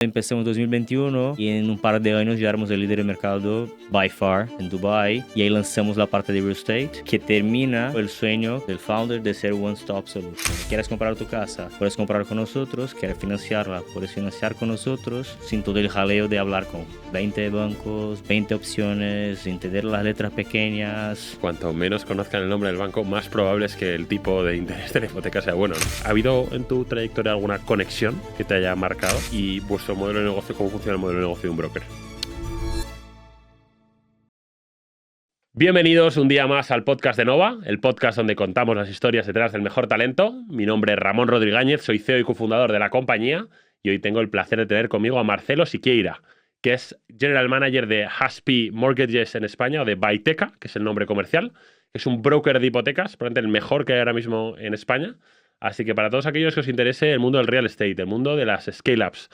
Empezamos en 2021 y en un par de años ya éramos el líder de mercado by far en Dubai y ahí lanzamos la parte de real estate que termina el sueño del founder de ser one stop solution. ¿Quieres comprar tu casa? Puedes comprar con nosotros. ¿Quieres financiarla? Puedes financiar con nosotros sin todo el jaleo de hablar con 20 bancos, 20 opciones, entender las letras pequeñas. Cuanto menos conozcan el nombre del banco, más probable es que el tipo de interés de la hipoteca sea bueno, ¿no? ¿Ha habido en tu trayectoria alguna conexión que te haya marcado? Y vuestro modelo de negocio, ¿cómo funciona el modelo de negocio de un broker? Bienvenidos un día más al podcast de Nova, el podcast donde contamos las historias detrás del mejor talento. Mi nombre es Ramón Rodríguez, soy CEO y cofundador de la compañía y hoy tengo el placer de tener conmigo a Marcelo Siqueira, que es General Manager de Haspi Mortgages en España, o de Baiteca, que es el nombre comercial. Es un broker de hipotecas, probablemente el mejor que hay ahora mismo en España. Así que para todos aquellos que os interese el mundo del real estate, el mundo de las scale-ups,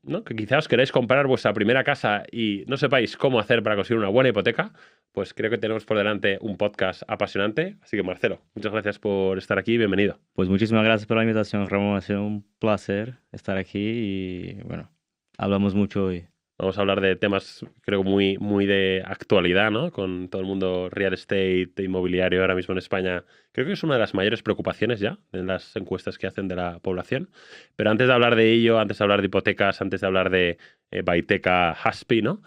¿no? Que quizás os queréis comprar vuestra primera casa y no sepáis cómo hacer para conseguir una buena hipoteca, pues creo que tenemos por delante un podcast apasionante. Así que, Marcelo, muchas gracias por estar aquí. Bienvenido. Pues muchísimas gracias por la invitación, Ramón. Ha sido un placer estar aquí y bueno, hablamos mucho hoy. Vamos a hablar de temas, creo, muy de actualidad, ¿no? Con todo el mundo real estate, inmobiliario ahora mismo en España. Creo que es una de las mayores preocupaciones ya en las encuestas que hacen de la población. Pero antes de hablar de ello, antes de hablar de hipotecas, antes de hablar de Baiteca Haspi, ¿no?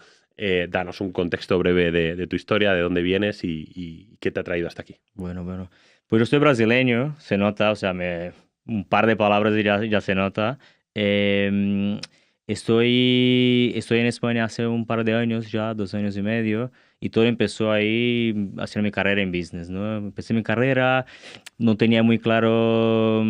Danos un contexto breve de tu historia, de dónde vienes y qué te ha traído hasta aquí. Bueno. Pues yo soy brasileño, se nota, o sea, un par de palabras y ya se nota. Estoy en España hace un par de años ya, 2 años y medio, y todo empezó ahí haciendo mi carrera en business, ¿no? Empecé mi carrera, no tenía muy claro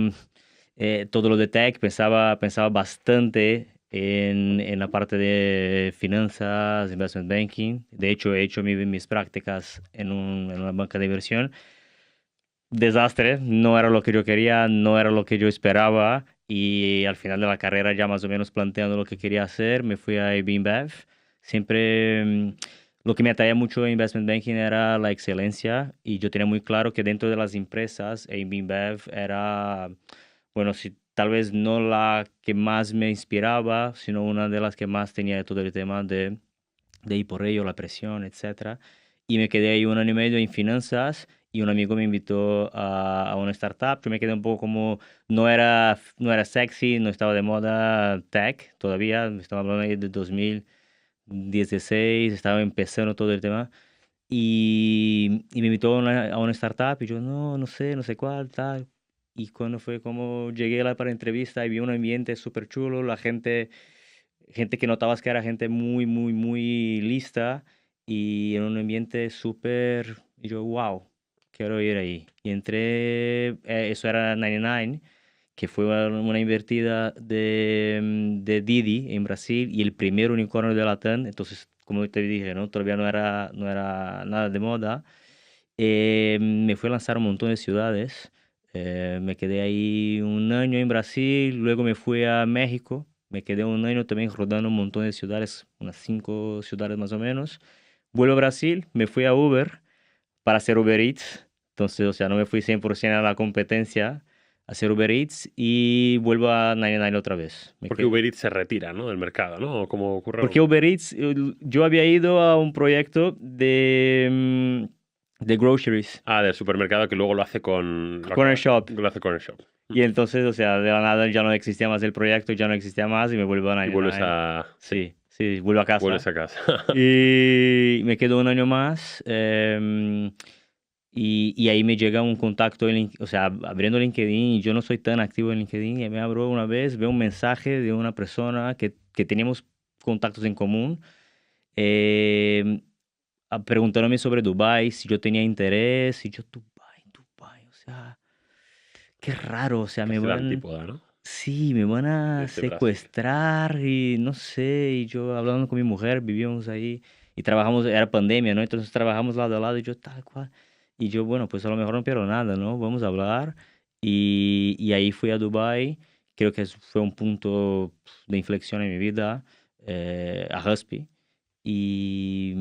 todo lo de tech, pensaba bastante en la parte de finanzas, investment banking. De hecho, he hecho mis prácticas en una banca de inversión. Desastre, no era lo que yo quería, no era lo que yo esperaba y al final de la carrera ya más o menos planteando lo que quería hacer, me fui a IB InBev. Siempre lo que me atraía mucho en investment banking era la excelencia y yo tenía muy claro que dentro de las empresas IB InBev era, bueno, si tal vez no la que más me inspiraba, sino una de las que más tenía todo el tema de ir por ello, la presión, etcétera. Y me quedé ahí un año y medio en finanzas y un amigo me invitó a una startup. Yo me quedé un poco como, no era sexy, no estaba de moda tech todavía, estaba hablando ahí de 2016, estaba empezando todo el tema. Y me invitó a una startup y yo, no sé cuál, tal. Y cuando fue como llegué para entrevista y vi un ambiente súper chulo, la gente que notabas que era gente muy lista y en un ambiente súper, y yo, wow, quiero ir ahí. Y entré, eso era 99, que fue una invertida de Didi en Brasil y el primer unicornio de Latam. Entonces, como te dije, ¿no? Todavía no era nada de moda. Me fui a lanzar un montón de ciudades. Me quedé ahí un año en Brasil, luego me fui a México. Me quedé un año también rodando un montón de ciudades, unas 5 ciudades más o menos. Vuelvo a Brasil, me fui a Uber para hacer Uber Eats. Entonces, o sea, no me fui 100% a la competencia a hacer Uber Eats y vuelvo a 99 otra vez. Porque Uber Eats se retira, ¿no? Del mercado, ¿no? ¿O cómo ocurre? Porque Uber Eats, yo había ido a un proyecto de groceries. Del supermercado que luego lo hace con... Corner Shop. Lo hace Corner Shop. Y entonces, o sea, de la nada ya no existía más el proyecto, ya no existía más y me vuelvo a Y 99. vuelves a... Sí, vuelvo a casa. Vuelves a casa. Y me quedo un año más. Y ahí me llega un contacto, o sea, abriendo LinkedIn, y yo no soy tan activo en LinkedIn, y me abro una vez, veo un mensaje de una persona que teníamos contactos en común, eh, preguntándome sobre Dubái, si yo tenía interés, y yo, Dubái, o sea, qué raro, o sea, me Casi la van, antípoda, ¿no? sí, me van a Desde Brasil. secuestrar, y no sé, y yo hablando con mi mujer, vivíamos ahí, y trabajamos, era pandemia, ¿no? Entonces trabajamos lado a lado, y yo tal cual. Y yo, bueno, pues a lo mejor no pierdo nada, ¿no? Vamos a hablar. Y ahí fui a Dubái. Creo que fue un punto de inflexión en mi vida, a Husby. Y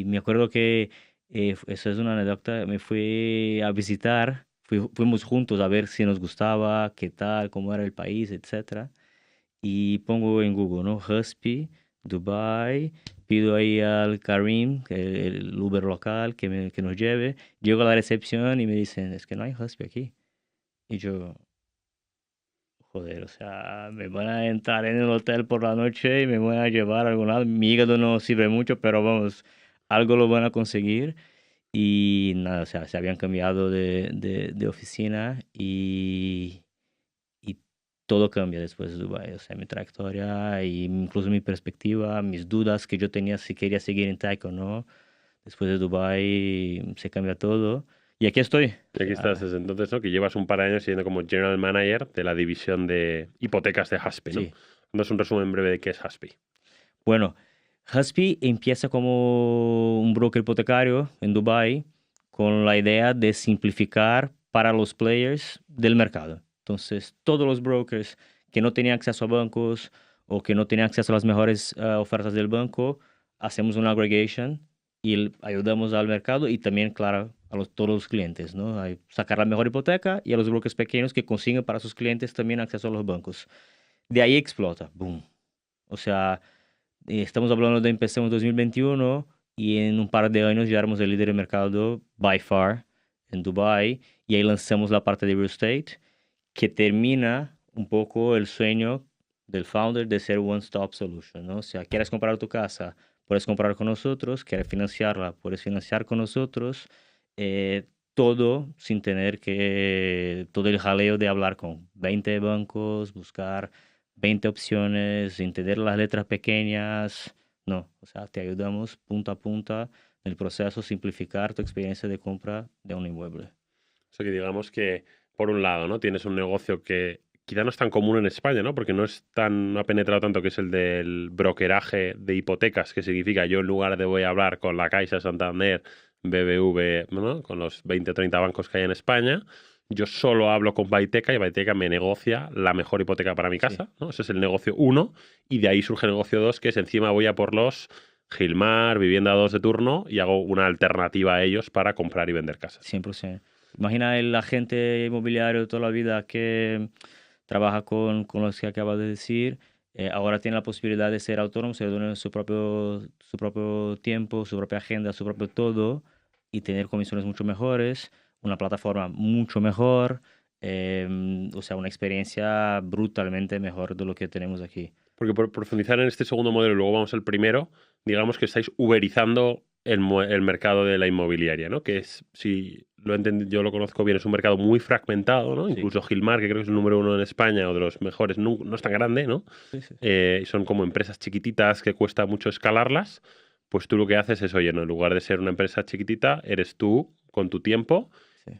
me acuerdo que, eso es una anécdota, me fui a visitar, fuimos juntos a ver si nos gustaba, qué tal, cómo era el país, etcétera. y pongo en Google, ¿no? Husky, Dubai, pido ahí al Karim, el Uber local, que nos lleve. Llego a la recepción y me dicen, es que no hay Husky aquí. Y yo, joder, o sea, me van a entrar en el hotel por la noche y me van a llevar a algún lado. Mi hígado no sirve mucho, pero vamos, algo lo van a conseguir. Y nada, o sea, se habían cambiado de oficina y todo cambia después de Dubái. O sea, mi trayectoria e incluso mi perspectiva, mis dudas que yo tenía si quería seguir en tech o no. Después de Dubái se cambia todo. Y aquí estoy. O Y aquí estás sea, desde entonces, ¿no? Que llevas un par de años siendo como General Manager de la división de hipotecas de Haspi, ¿no? sí. Danos un resumen breve de qué es Haspi. Bueno, Husky empieza como un broker hipotecario en Dubái con la idea de simplificar para los players del mercado. Entonces, todos los brokers que no tenían acceso a bancos o que no tenían acceso a las mejores ofertas del banco, hacemos una aggregation y ayudamos al mercado y también, claro, a todos los clientes, ¿no? A sacar la mejor hipoteca y a los brokers pequeños que consiguen para sus clientes también acceso a los bancos. De ahí explota, boom. O sea, estamos hablando de empezamos 2021 y en un par de años ya éramos el líder de mercado by far en Dubai y ahí lanzamos la parte de real estate que termina un poco el sueño del founder de ser one stop solution, ¿no? O sea, quieres comprar tu casa, puedes comprar con nosotros, quieres financiarla, puedes financiar con nosotros, todo sin tener que todo el jaleo de hablar con 20 bancos, buscar 20 opciones, entender las letras pequeñas. No, o sea, te ayudamos punta a punta en el proceso, simplificar tu experiencia de compra de un inmueble. O sea que digamos que, por un lado, ¿no? Tienes un negocio que quizá no es tan común en España, ¿no? Porque no ha penetrado tanto, que es el del brokeraje de hipotecas, que significa yo en lugar de voy a hablar con la Caixa, Santander, BBV, ¿no? Con los 20 o 30 bancos que hay en España, yo solo hablo con Baiteca y Baiteca me negocia la mejor hipoteca para mi Sí, casa, ¿no? Ese es el negocio uno, y de ahí surge el negocio dos, que es encima voy a por los Gilmar, Vivienda 2 de turno y hago una alternativa a ellos para comprar y vender casas. 100%. Imagina el agente inmobiliario de toda la vida que trabaja con los que acabas de decir, ahora tiene la posibilidad de ser autónomo, ser dueño de su propio tiempo, su propia agenda, su propio todo y tener comisiones mucho mejores, una plataforma mucho mejor, o sea, una experiencia brutalmente mejor de lo que tenemos aquí. Porque por profundizar en este segundo modelo y luego vamos al primero, digamos que estáis uberizando el mercado de la inmobiliaria, ¿no? Que es, si lo entiendo, yo lo conozco bien, es un mercado muy fragmentado, ¿no? Sí, Incluso Gilmar, que creo que es el número uno en España o de los mejores, no es tan grande, ¿no? sí, sí. Son como empresas chiquititas que cuesta mucho escalarlas. Pues tú lo que haces es, oye, no, en lugar de ser una empresa chiquitita, eres tú con tu tiempo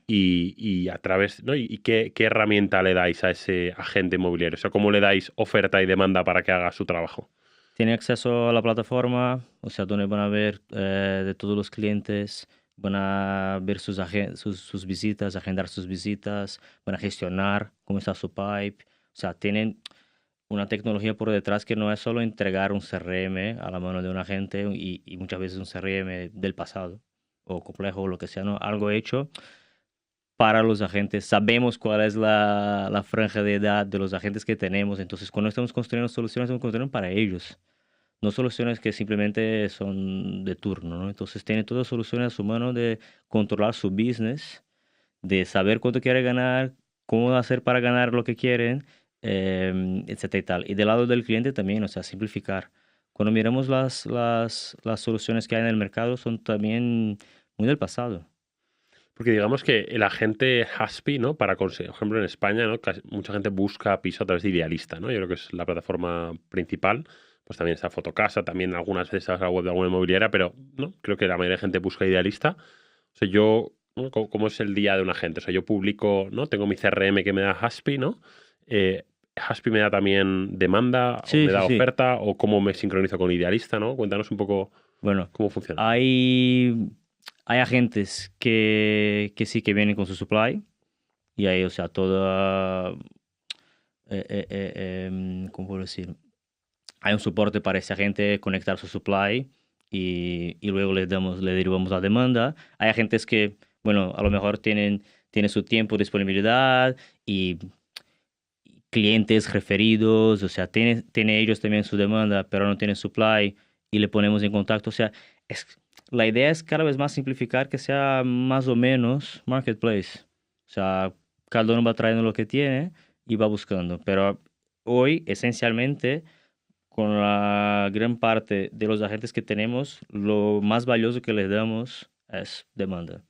Sí. y a través, ¿no? ¿Y qué herramienta le dais a ese agente inmobiliario? O sea, ¿cómo le dais oferta y demanda para que haga su trabajo? Tiene acceso a la plataforma, o sea, donde van a ver de todos los clientes, van a ver sus visitas, agendar sus visitas, van a gestionar cómo está su pipe. O sea, tienen una tecnología por detrás que no es solo entregar un CRM a la mano de un agente y muchas veces un CRM del pasado o complejo o lo que sea, ¿no? Algo hecho para los agentes. Sabemos cuál es la franja de edad de los agentes que tenemos. Entonces, cuando estamos construyendo soluciones, estamos construyendo para ellos. No soluciones que simplemente son de turno, ¿no? Entonces, tiene todas soluciones a su mano de controlar su business, de saber cuánto quiere ganar, cómo hacer para ganar lo que quieren, etcétera y tal. Y del lado del cliente también, o sea, simplificar. Cuando miramos las soluciones que hay en el mercado, son también muy del pasado. Porque digamos que el agente Haspi, ¿no? Para conseguir, por ejemplo, en España, ¿no? Mucha gente busca piso a través de Idealista, ¿no? Yo creo que es la plataforma principal. Pues también está Fotocasa, también algunas veces está la web de alguna inmobiliaria, pero no, creo que la mayoría de gente busca Idealista. O sea, yo, ¿no? ¿Cómo es el día de un agente? O sea, yo publico, ¿no? Tengo mi CRM que me da Haspi, ¿no? Haspi me da también demanda o Sí, me sí, da sí. oferta o cómo me sincronizo con Idealista, ¿no? Cuéntanos un poco Bueno, cómo funciona. hay agentes que sí que vienen con su supply y ahí, o sea, toda, ¿cómo puedo decir? Hay un soporte para ese agente conectar su supply y luego le derivamos la demanda. Hay agentes que, bueno, a lo mejor tienen su tiempo, disponibilidad y clientes referidos, o sea, tiene ellos también su demanda, pero no tiene supply y le ponemos en contacto. O sea, es, la idea es cada vez más simplificar que sea más o menos marketplace. O sea, cada uno va trayendo lo que tiene y va buscando. Pero hoy, esencialmente, con la gran parte de los agentes que tenemos, lo más valioso que les damos es demanda,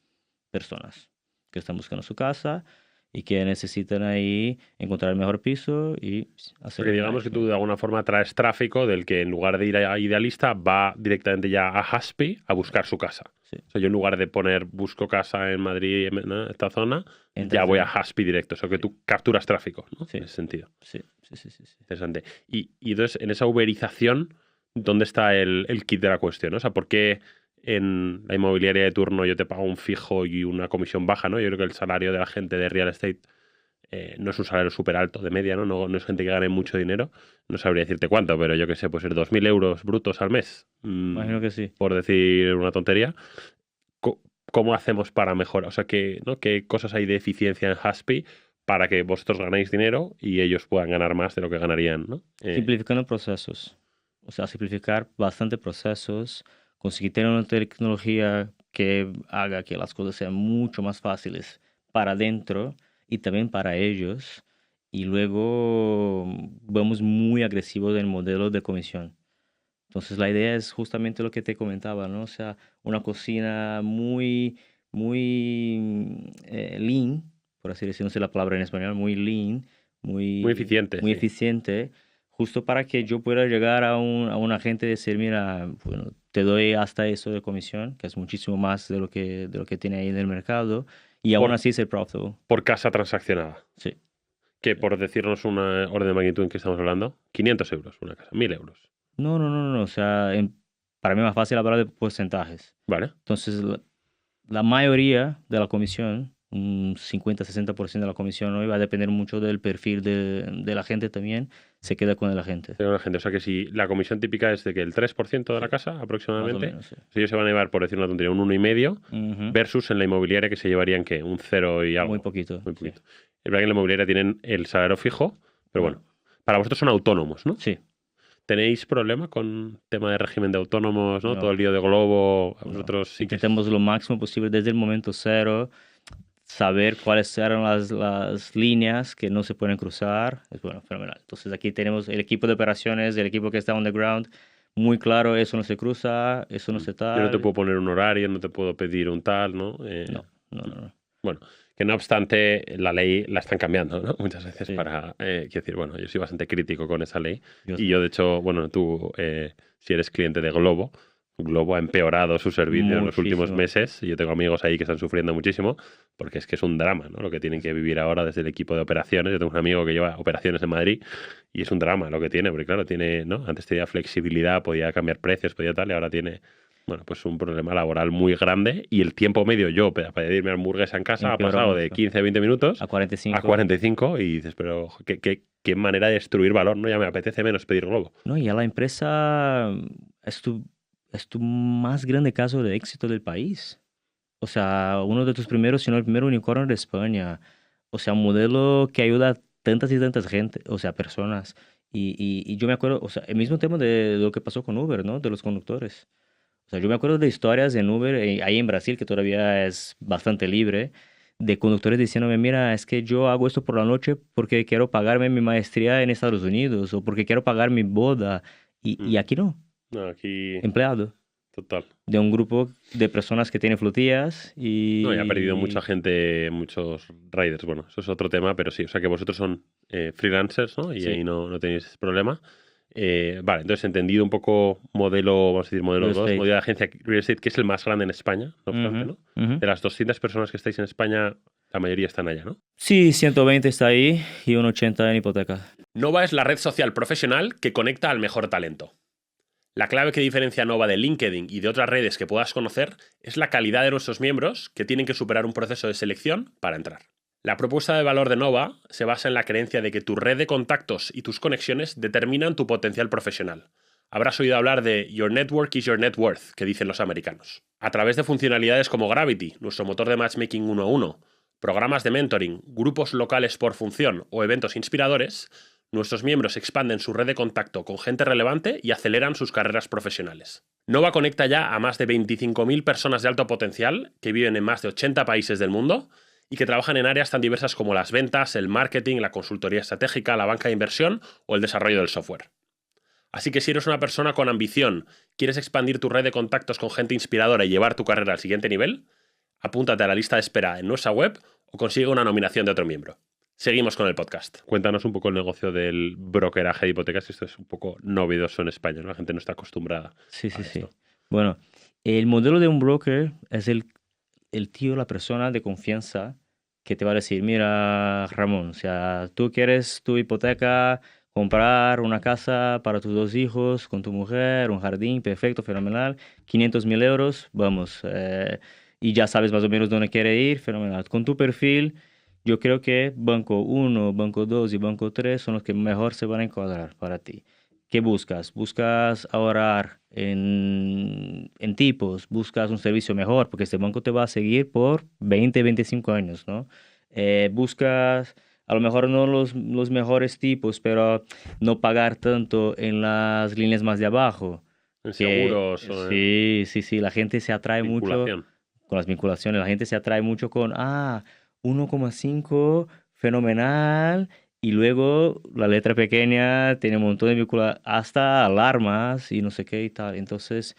personas que están buscando su casa y que necesitan ahí encontrar el mejor piso y hacer Porque un digamos que match, ¿no? tú de alguna forma traes tráfico del que en lugar de ir a Idealista va directamente ya a Haspi a buscar su casa. Sí. O sea, yo en lugar de poner busco casa en Madrid, ¿no? Esta zona, ya Entras voy a ahí. Haspi directo. O sea, que Sí, tú capturas tráfico, ¿no? sí, En ese sentido. sí, sí, sí, sí, sí. Interesante. Y entonces, en esa uberización, ¿dónde está el kit de la cuestión? ¿No? O sea, ¿por qué en la inmobiliaria de turno yo te pago un fijo y una comisión baja, ¿no? Yo creo que el salario de la gente de real estate no es un salario súper alto de media, ¿no? ¿no? No es gente que gane mucho dinero. No sabría decirte cuánto, pero yo qué sé, puede ser 2.000 euros brutos al mes, Imagino que sí. por decir una tontería. ¿Cómo hacemos para mejorar? O sea, ¿qué cosas hay de eficiencia en Haspi para que vosotros ganéis dinero y ellos puedan ganar más de lo que ganarían, ¿no? Simplificando procesos. O sea, simplificar bastante procesos, conseguir tener una tecnología que haga que las cosas sean mucho más fáciles para adentro y también para ellos. Y luego vamos muy agresivos en el modelo de comisión. Entonces la idea es justamente lo que te comentaba, ¿no? O sea, una cocina muy lean, por así decirlo, no sé la palabra en español, muy lean, Muy muy, eficiente, muy sí. eficiente, justo para que yo pueda llegar a un agente y decir, mira, bueno, te doy hasta eso de comisión, que es muchísimo más de lo que tiene ahí en el mercado, y aún Por, así ser profitable. por casa transaccionada. Sí. Que por decirnos una orden de magnitud en que estamos hablando, 500 euros una casa, 1.000 euros. No, no, no, no, o sea, para mí es más fácil hablar de porcentajes. ¿Vale? Entonces, la mayoría de la comisión, un 50-60% de la comisión hoy va a depender mucho del perfil de la gente también, se queda con el agente. Tengo una gente, o sea que si la comisión típica es de que el 3% de Sí, la casa más o aproximadamente, menos, sí. si ellos se van a llevar, por decir una tontería, un 1,5, Ujú. versus en la inmobiliaria que se llevarían que un 0 y Muy algo. poquito, Muy sí. poquito. Es verdad que en la inmobiliaria tienen el salario fijo, pero Bueno, bueno, para vosotros son autónomos, ¿no? sí, ¿Tenéis problema con tema de régimen de autónomos, ¿no? Todo no, el lío de Globo, a no. vosotros sí que Intentemos lo máximo posible desde el momento cero, saber cuáles eran las líneas que no se pueden cruzar. Es bueno, fenomenal. Entonces aquí tenemos el equipo de operaciones, el equipo que está on the ground, muy claro, eso no se cruza, eso no se yo no te tal. puedo poner un horario, no te puedo pedir un tal, ¿no? No, no, no, no. Bueno, que no obstante, la ley la están cambiando, ¿no? Muchas veces Sí, para, quiero decir, bueno, yo soy bastante crítico con esa ley yo y yo, de también. hecho, bueno, tú, si eres cliente de Globo, Globo ha empeorado su servicio en los últimos Muchísimo. meses y yo tengo amigos ahí que están sufriendo muchísimo porque es que es un drama, ¿no? Lo que tienen que vivir ahora desde el equipo de operaciones. Yo tengo un amigo que lleva operaciones en Madrid y es un drama lo que tiene, porque claro, tiene, ¿no? Antes tenía flexibilidad, podía cambiar precios, podía tal, y ahora tiene, bueno, pues un problema laboral muy grande y el tiempo medio yo para pedirme hamburguesa en casa ha Empeoró pasado de mucho. 15 a 20 minutos A cuarenta y a cinco 45 y dices, pero qué manera de destruir valor, ¿no? Ya me apetece menos pedir Globo. No, y a la empresa es tu más grande caso de éxito del país. O sea, uno de tus primeros, si no el primer unicornio de España. O sea, un modelo que ayuda a tantas y tantas gente, o sea, personas. Y yo me acuerdo, o sea, el mismo tema de lo que pasó con Uber, ¿no? De los conductores. O sea, yo me acuerdo de historias en Uber, ahí en Brasil, que todavía es bastante libre, de conductores diciéndome, mira, es que yo hago esto por la noche porque quiero pagarme mi maestría en Estados Unidos o porque quiero pagar mi boda. Mm. Y aquí no, No, aquí, empleado total. de un grupo de personas que tienen flotillas No, y ha perdido mucha y... gente, muchos riders. Bueno, eso es otro tema, pero sí, o sea que vosotros son freelancers, ¿no? Y Sí, ahí no tenéis ese problema. Vale, entonces entendido un poco modelo, vamos a decir, modelo real 2 estate. modelo de agencia real estate, que es el más grande en España, no obstante, Ujú, ¿no? ujú. De las 200 personas que estáis en España, la mayoría están allá, ¿no? Sí, 120 está ahí y un 80 en hipoteca. Nova es la red social profesional que conecta al mejor talento. La clave que diferencia a Nova de LinkedIn y de otras redes que puedas conocer es la calidad de nuestros miembros que tienen que superar un proceso de selección para entrar. La propuesta de valor de Nova se basa en la creencia de que tu red de contactos y tus conexiones determinan tu potencial profesional. Habrás oído hablar de Your Network is Your Net Worth, que dicen los americanos. A través de funcionalidades como Gravity, nuestro motor de matchmaking 1 a 1, programas de mentoring, grupos locales por función o eventos inspiradores, nuestros miembros expanden su red de contacto con gente relevante y aceleran sus carreras profesionales. Nova conecta ya a más de 25.000 personas de alto potencial que viven en más de 80 países del mundo y que trabajan en áreas tan diversas como las ventas, el marketing, la consultoría estratégica, la banca de inversión o el desarrollo del software. Así que si eres una persona con ambición, quieres expandir tu red de contactos con gente inspiradora y llevar tu carrera al siguiente nivel, apúntate a la lista de espera en nuestra web o consigue una nominación de otro miembro. Seguimos con el podcast. Cuéntanos un poco el negocio del brokeraje de hipotecas. Esto es un poco novedoso en España, ¿no? La gente no está acostumbrada Sí, a sí, sí. esto. Bueno, el modelo de un broker es el tío, la persona de confianza que te va a decir, mira, Ramón, o sea, tú quieres tu hipoteca, comprar una casa para tus dos hijos, con tu mujer, un jardín perfecto, fenomenal, 500.000 euros, vamos, y ya sabes más o menos dónde quiere ir, fenomenal. Con tu perfil, yo creo que Banco uno, Banco 2 y Banco 3 son los que mejor se van a encuadrar para ti. ¿Qué buscas? ¿Buscas ahorrar en tipos? ¿Buscas un servicio mejor? Porque este banco te va a seguir por 20, 25 años, ¿no? Buscas a lo mejor no los mejores tipos, pero no pagar tanto en las líneas más de abajo. En Que seguros o en sí, sí, sí, la gente se atrae mucho vinculación. con las vinculaciones, la gente se atrae mucho con, 1,5 fenomenal. Y luego la letra pequeña tiene un montón de vinculaciones, hasta alarmas y no sé qué y tal. Entonces,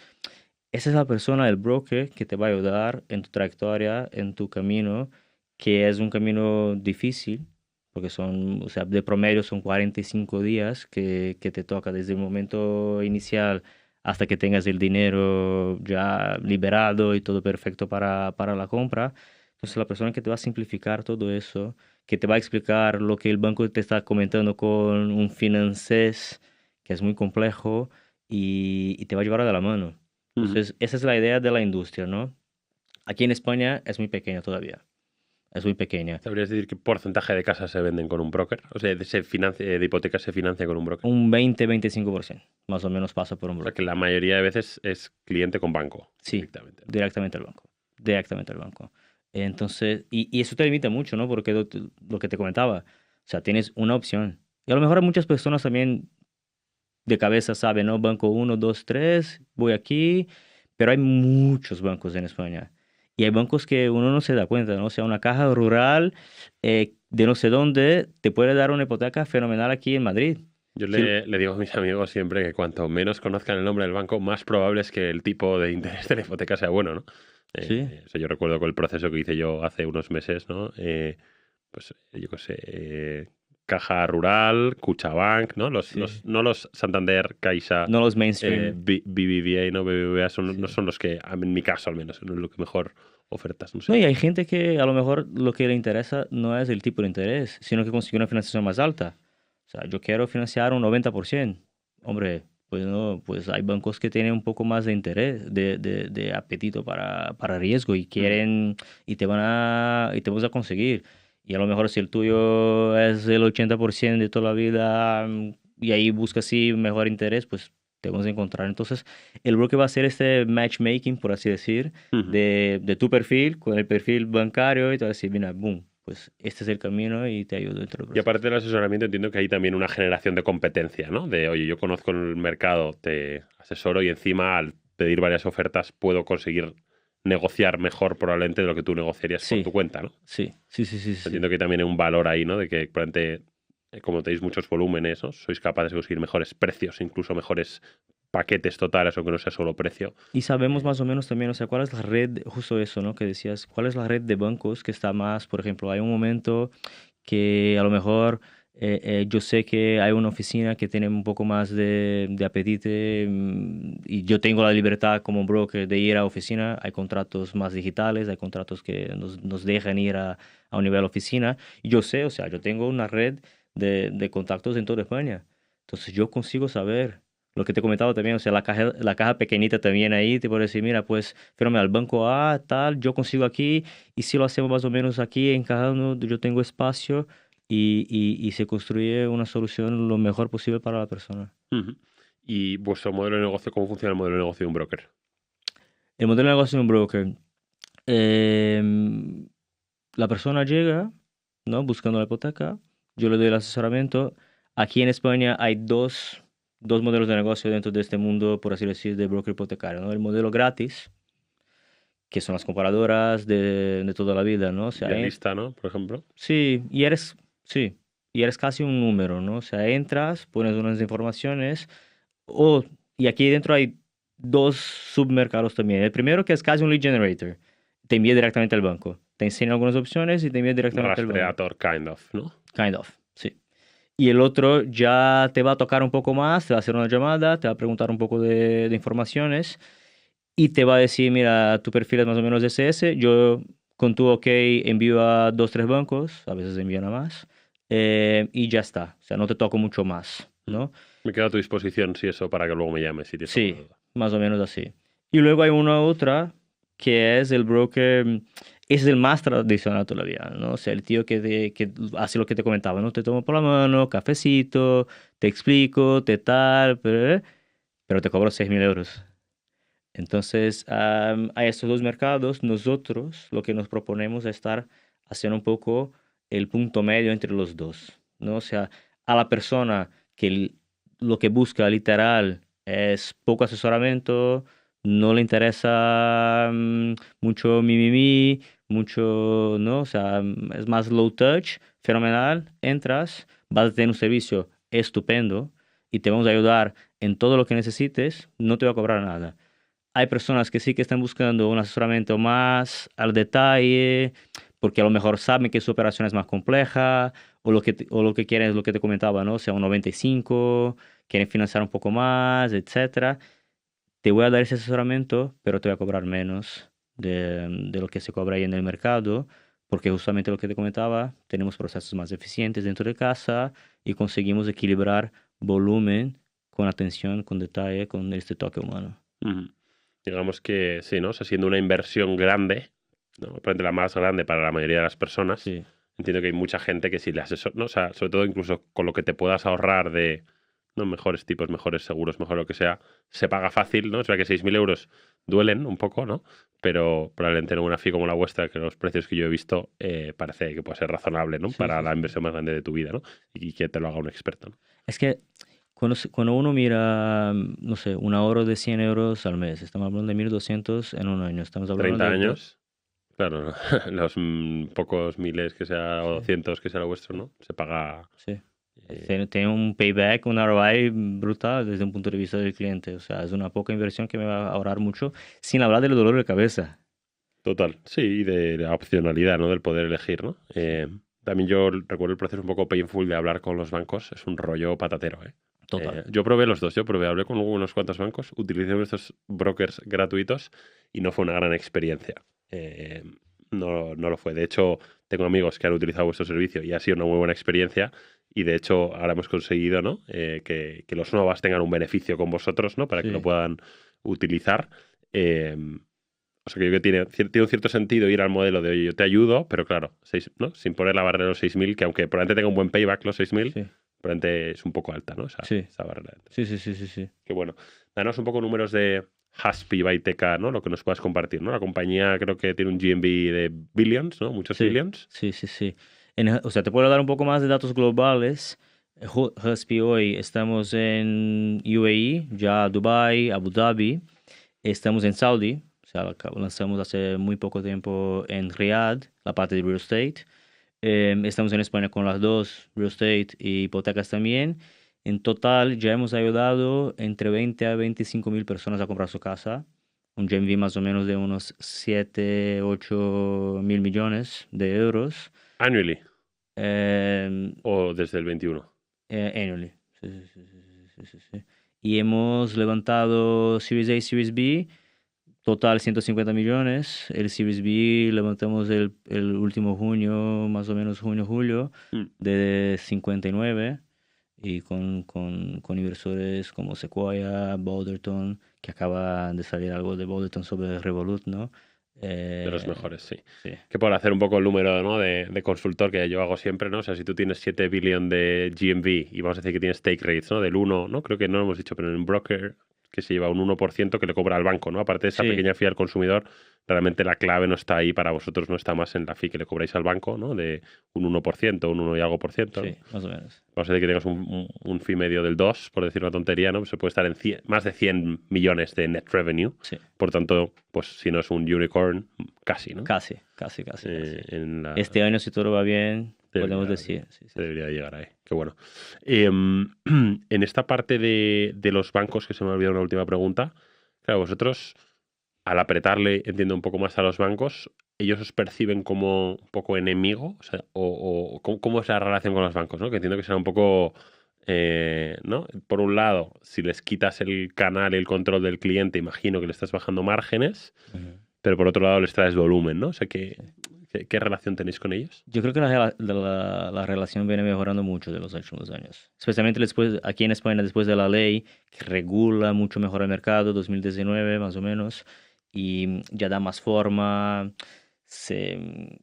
esa es la persona, el broker, que te va a ayudar en tu trayectoria, en tu camino, que es un camino difícil, porque son, o sea, de promedio son 45 días que te toca desde el momento inicial hasta que tengas el dinero ya liberado y todo perfecto para la compra. Entonces, la persona que te va a simplificar todo eso, que te va a explicar lo que el banco te está comentando con un financés que es muy complejo y te va a llevar de la mano. Ujú. Entonces, esa es la idea de la industria, ¿no? Aquí en España es muy pequeña todavía, es muy pequeña. ¿Sabrías decir qué porcentaje de casas se venden con un broker? O sea, de hipotecas se financia con un broker. Un 20-25% más o menos pasa por un O sea, que broker. la mayoría de veces es cliente con banco Sí, directamente, ¿no? directamente al banco, directamente al banco. Entonces, y eso te limita mucho, ¿no? Porque lo que te comentaba, o sea, tienes una opción. Y a lo mejor muchas personas también de cabeza saben, ¿no? Banco uno 2 3 voy aquí, pero hay muchos bancos en España. Y hay bancos que uno no se da cuenta, ¿no? O sea, una caja rural de no sé dónde te puede dar una hipoteca fenomenal aquí en Madrid. Yo Sí, le digo a mis amigos siempre que cuanto menos conozcan el nombre del banco, más probable es que el tipo de interés de la hipoteca sea bueno, ¿no? sí. O sea, yo recuerdo con el proceso que hice yo hace unos meses, ¿no? Pues yo qué sé, Caja Rural, Cuchabank, ¿no? Sí. No los Santander, Caixa, No los mainstream. BBVA, ¿no? BBVA no Sí. son los que, en mi caso al menos, no es lo que mejor ofertas, no No, sé. y hay gente que a lo mejor lo que le interesa no es el tipo de interés, sino que consigue una financiación más alta. O sea, yo quiero financiar un 90%. Hombre, pues no, pues hay bancos que tienen un poco más de interés, de apetito para riesgo y Mm. quieren, y te vas a conseguir. Y a lo mejor si el tuyo es el 80% de toda la vida y ahí buscas sí mejor interés, pues te vamos a encontrar. Entonces, el broker va a hacer este matchmaking, por así decir Ujú. de tu perfil con el perfil bancario y te va a decir, mira, boom, pues este es el camino y te ayudo dentro del Y aparte proceso. del asesoramiento, entiendo que hay también una generación de competencia, ¿no? De, oye, yo conozco el mercado, te asesoro y encima al pedir varias ofertas puedo conseguir negociar mejor probablemente de lo que tú negociarías por Sí, tu cuenta, ¿no? sí, sí, sí, sí, sí. Entiendo que también hay un valor ahí, ¿no? De que probablemente, como tenéis muchos volúmenes, ¿no? Sois capaces de conseguir mejores precios, incluso mejores paquetes totales, aunque no sea solo precio. Y sabemos Eh, más o menos también, o sea, cuál es la red, justo eso, ¿no? Que decías, cuál es la red de bancos que está más, por ejemplo, hay un momento que a lo mejor yo sé que hay una oficina que tiene un poco más de apetite y yo tengo la libertad como broker de ir a oficina. Hay contratos más digitales, hay contratos que nos dejan ir a un nivel oficina. Y yo sé, o sea, yo tengo una red de contactos en toda España. Entonces yo consigo saber. Lo que te he comentado también, o sea, la caja pequeñita también ahí, te puedo decir, mira, pues, fíjame al banco A, tal, yo consigo aquí, y si lo hacemos más o menos aquí, encajando, yo tengo espacio y se construye una solución lo mejor posible para la persona. ujú. ¿Y vuestro modelo de negocio, cómo funciona el modelo de negocio de un broker? El modelo de negocio de un broker. em, la persona llega, ¿no? Buscando la hipoteca, yo le doy el asesoramiento. Aquí en España hay dos modelos de negocio dentro de este mundo, por así decir, de broker hipotecario, ¿no? El modelo gratis, que son las comparadoras de toda la vida, ¿no? O sea, Idealista, ¿no? Por ejemplo. sí, sí, y eres casi un número, ¿no? O sea, entras, pones unas informaciones, y aquí dentro hay dos submercados también. El primero que es casi un lead generator, te envía directamente al banco. Te enseña algunas opciones y te envía directamente al banco. Rastreator, kind of, ¿no? Kind of, sí. Y el otro ya te va a tocar un poco más, te va a hacer una llamada, te va a preguntar un poco de informaciones y te va a decir, mira, tu perfil es más o menos ese, yo con tu OK envío a dos, tres bancos, a veces envían a más, y ya está. O sea, no te toco mucho más, ¿no? Me quedo a tu disposición, si eso, para que luego me llames si tienes alguna Sí, duda. más o menos así. Y luego hay una otra que es el broker, ese es el más tradicional todavía, ¿no? O sea, el tío que hace lo que te comentaba, ¿no? Te tomo por la mano, cafecito, te explico, te tal, pero te cobro 6.000 euros. Entonces, a estos dos mercados, nosotros lo que nos proponemos es estar haciendo un poco el punto medio entre los dos, ¿no? O sea, a la persona que lo que busca literal es poco asesoramiento, no le interesa mucho mimimi, mucho, ¿no? O sea, es más low touch, fenomenal, entras, vas a tener un servicio estupendo y te vamos a ayudar en todo lo que necesites, no te va a cobrar nada. Hay personas que sí que están buscando un asesoramiento más al detalle, porque a lo mejor saben que su operación es más compleja, o lo que quieren es lo que te comentaba, ¿no? O sea, un 95, quieren financiar un poco más, etcétera. Te voy a dar ese asesoramiento, pero te voy a cobrar menos de lo que se cobra ahí en el mercado, porque justamente lo que te comentaba, tenemos procesos más eficientes dentro de casa y conseguimos equilibrar volumen con atención, con detalle, con este toque humano. Ujú. Digamos que sí, ¿no? O sea, siendo una inversión grande, ¿no? Probablemente la más grande para la mayoría de las personas, Sí. entiendo que hay mucha gente que si le asesor, ¿no? O sea, sobre todo incluso con lo que te puedas ahorrar de, ¿no? Mejores tipos, mejores seguros, mejor lo que sea, se paga fácil, ¿no? Es verdad que 6.000 euros duelen un poco, ¿no? Pero probablemente en una FI como la vuestra, que los precios que yo he visto, parece que puede ser razonable, ¿no? Sí, Para sí, la sí. inversión más grande de tu vida, ¿no? Y que te lo haga un experto, ¿no? Es que cuando uno mira, no sé, un ahorro de 100 euros al mes, estamos hablando de 1.200 en un año, estamos hablando 30 de años. Claro, los pocos miles que sea o sí, 200 que sea lo vuestro, ¿no? Se paga. sí. eh, Tiene un payback, un ROI brutal desde un punto de vista del cliente. O sea, es una poca inversión que me va a ahorrar mucho, sin hablar del dolor de cabeza. Total, sí, y de la opcionalidad, ¿no? Del poder elegir, ¿no? Sí, También yo recuerdo el proceso un poco painful de hablar con los bancos, es un rollo patatero, ¿eh? total. Yo probé los dos, hablé con unos cuantos bancos, utilicé estos brokers gratuitos y no fue una gran experiencia. Eh, no lo fue. De hecho, tengo amigos que han utilizado vuestro servicio y ha sido una muy buena experiencia. Y de hecho, ahora hemos conseguido, ¿no? Que los novas tengan un beneficio con vosotros, ¿no? Para que lo Sí, puedan utilizar. Eh, o sea, que yo creo que tiene un cierto sentido ir al modelo de, oye, yo te ayudo, pero claro, ¿no? Sin poner la barrera de los 6.000, que aunque probablemente tenga un buen payback los 6.000, sí, probablemente es un poco alta, ¿no? sí, Esa barrera. sí, sí, sí, sí, sí. Qué bueno. Danos un poco números de Haspi, Baiteca, ¿no? Lo que nos puedas compartir, ¿no? La compañía creo que tiene un GMV de billions, ¿no? Muchos Sí, billions. sí, sí, sí. O sea, te puedo dar un poco más de datos globales. Husky hoy estamos en UAE, ya Dubai, Abu Dhabi. Estamos en Saudi, o sea, lanzamos hace muy poco tiempo en Riyadh, la parte de real estate. Estamos en España con las dos, real estate y hipotecas también. En total ya hemos ayudado entre 20 a 25 mil personas a comprar su casa. Un GMV más o menos de unos 7 8 mil millones de euros. Annually em, o desde el 21. Annually. Sí, sí, sí, sí, sí, sí, sí. Y hemos levantado Series A y Series B. Total 150 millones. El Series B levantamos el último junio, más o menos junio, julio, Mm. de 59 y con inversores como Sequoia, Boulderton, que acaba de salir algo de Boulderton sobre Revolut, ¿no? De los Eh, mejores, sí. sí, Que por hacer un poco el número, ¿no? de consultor que yo hago siempre, ¿no? O sea, si tú tienes 7 billion de GMV y vamos a decir que tienes take rates, ¿no? Del 1, ¿no? Creo que no lo hemos dicho, pero en un broker que se lleva un 1% que le cobra al banco, ¿no? Aparte de esa Sí. pequeña fee al consumidor, realmente la clave no está ahí para vosotros, no está más en la fee que le cobráis al banco, ¿no? De un 1%, un 1 y algo por ciento, ¿no? Sí, más o menos. Vamos a decir que tengas un fee medio del 2, por decir una tontería, ¿no? Pues se puede estar en más de 100 millones de net revenue. Sí, Por tanto, pues si no es un unicorn, casi, ¿no? casi. En la... Este año, si todo va bien, Debería, podemos decir. Sí. debería llegar ahí. Qué bueno. En esta parte de los bancos, que se me ha olvidado una última pregunta, claro, vosotros, al apretarle, entiendo, un poco más a los bancos, ¿ellos os perciben como un poco enemigo? O sea, ¿cómo es la relación con los bancos, ¿no? Que entiendo que será un poco, ¿no? Por un lado, si les quitas el canal y el control del cliente, imagino que le estás bajando márgenes, Ujú. pero por otro lado les traes volumen, ¿no? O sea, ¿qué relación tenéis con ellos? Yo creo que la relación viene mejorando mucho de los últimos años. Especialmente después, aquí en España, después de la ley que regula mucho mejor el mercado, 2019 más o menos, y ya da más forma, se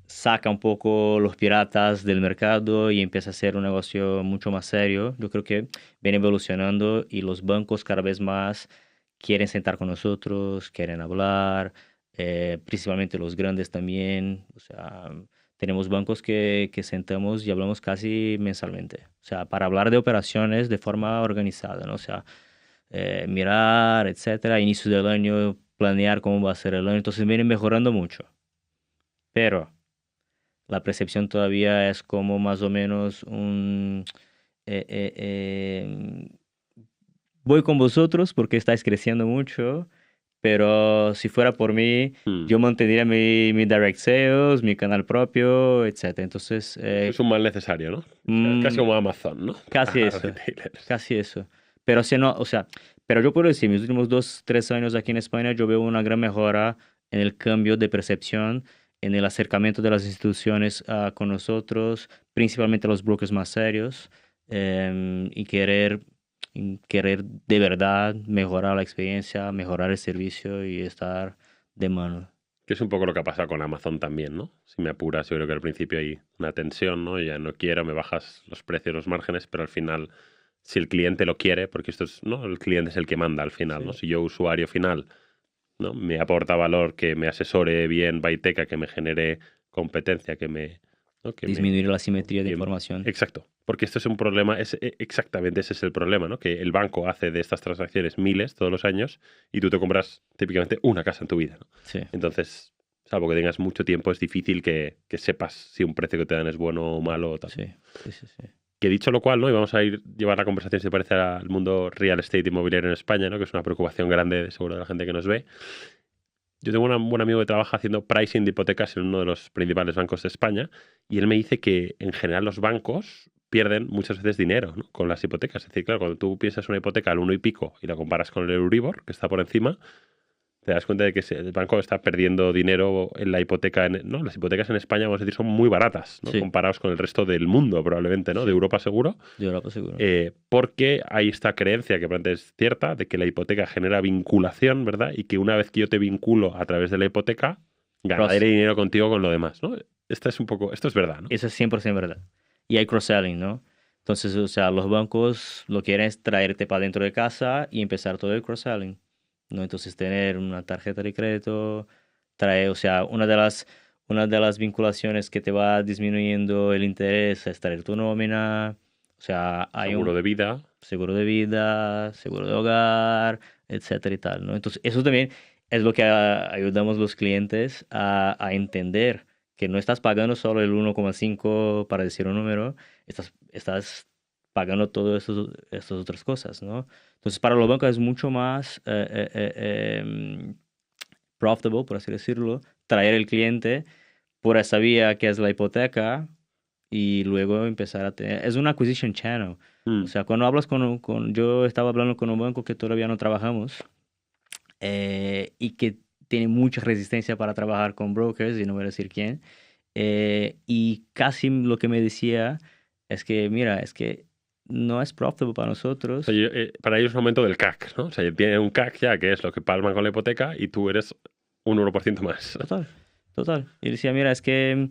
saca un poco los piratas del mercado y empieza a ser un negocio mucho más serio. Yo creo que viene evolucionando y los bancos cada vez más quieren sentar con nosotros, quieren hablar, principalmente los grandes también. O sea, tenemos bancos que sentamos y hablamos casi mensalmente. O sea, para hablar de operaciones de forma organizada, ¿no? O sea, mirar, etcétera, inicio del año, planear cómo va a ser el año. Entonces vienen mejorando mucho. Pero la percepción todavía es como más o menos un... eh, eh, eh, voy con vosotros porque estáis creciendo mucho, pero si fuera por mí, Hmm. yo mantendría mi direct sales, mi canal propio, etcétera. Entonces, Es un mal necesario, ¿no? O sea, es casi mm, como Amazon, ¿no? casi Para eso, retailers. casi eso. Pero si no, o sea, pero yo puedo decir, mis últimos 2, 3 años aquí en España, yo veo una gran mejora en el cambio de percepción, en el acercamiento de las instituciones con nosotros, principalmente los brokers más serios, y querer de verdad mejorar la experiencia, mejorar el servicio y estar de mano. Que es un poco lo que ha pasado con Amazon también, ¿no? Si me apuras, yo creo que al principio hay una tensión, ¿no? Ya no quiero, me bajas los precios, los márgenes, pero al final, si el cliente lo quiere, porque esto es, ¿no? El cliente es el que manda al final, ¿no? Sí. Si yo, usuario final, ¿no? Me aporta valor, que me asesore bien Byteca, que me genere competencia, ¿no? Disminuir la simetría de que- información. Exacto. Porque esto es un problema, exactamente ese es el problema, ¿no? Que el banco hace de estas transacciones miles todos los años y tú te compras típicamente una casa en tu vida, ¿no? Sí, Entonces, salvo que tengas mucho tiempo, es difícil que sepas si un precio que te dan es bueno o malo o tal. sí, sí, sí, sí. Que dicho lo cual, ¿no? Y vamos a llevar la conversación, si te parece, al mundo real estate inmobiliario en España, ¿no? Que es una preocupación grande, seguro, de la gente que nos ve. Yo tengo un buen amigo que trabaja haciendo pricing de hipotecas en uno de los principales bancos de España y él me dice que en general los bancos pierden muchas veces dinero, ¿no? Con las hipotecas. Es decir, claro, cuando tú piensas una hipoteca al 1 y pico y la comparas con el Euribor, que está por encima, te das cuenta de que el banco está perdiendo dinero en la hipoteca. ¿No? Las hipotecas en España, vamos a decir, son muy baratas, ¿no? Sí. Comparados con el resto del mundo, probablemente, ¿no? Sí. De Europa seguro. De Europa seguro. Porque hay esta creencia que probablemente es cierta de que la hipoteca genera vinculación, ¿verdad? Y que una vez que yo te vinculo a través de la hipoteca, ganaré dinero contigo con lo demás, ¿no? Esto es verdad, ¿no? Eso es 100% verdad. Y hay cross-selling, ¿no? Entonces, o sea, los bancos lo quieren es traerte para dentro de casa y empezar todo el cross-selling, ¿no? Entonces, tener una tarjeta de crédito, trae, o sea, una de las vinculaciones que te va disminuyendo el interés es traer tu nómina, o sea, hay Seguro de vida. seguro de vida, seguro de hogar, etcétera y tal, ¿no? Entonces, eso también es lo que ayudamos los clientes a entender, que no estás pagando solo el 1,5 para decir un número, estás pagando todas estas otras cosas, ¿no? Entonces, para los bancos es mucho más profitable, por así decirlo, traer el cliente por esa vía que es la hipoteca y luego empezar a tener... Es un acquisition channel. O sea, cuando hablas yo estaba hablando con un banco que todavía no trabajamos y que tiene mucha resistencia para trabajar con brokers, y no voy a decir quién, y casi lo que me decía es que, mira, es que no es profitable para O nosotros. sea, para ellos es un aumento del CAC, ¿no? O sea, tienen un CAC ya que es lo que palman con la hipoteca y tú eres un 1% más. Total, total. Y decía, mira, es que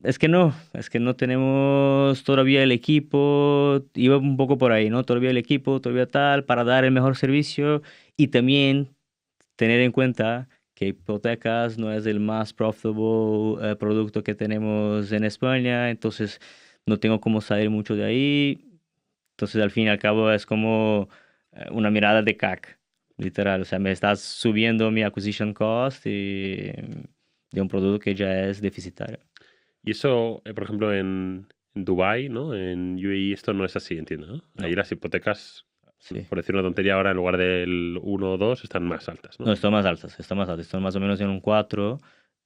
es que no tenemos todavía el equipo, iba un poco por ahí, ¿no? Todavía el equipo, todavía tal, para dar el mejor servicio y también tener en cuenta que hipotecas no es el más profitable producto que tenemos en España, entonces no tengo cómo salir mucho de ahí. Entonces, al fin y al cabo, es como una mirada de CAC, literal. O sea, me estás subiendo mi acquisition cost y, de un producto que ya es deficitario. Y eso, por ejemplo, en Dubái, ¿no? En UAE esto no es así, entiendo, ¿no? Ahí No, las hipotecas, sí. por decir una tontería ahora, en lugar del 1 o 2 están más altas, ¿no? No, están más altas, están más altas. Están más o menos en un 4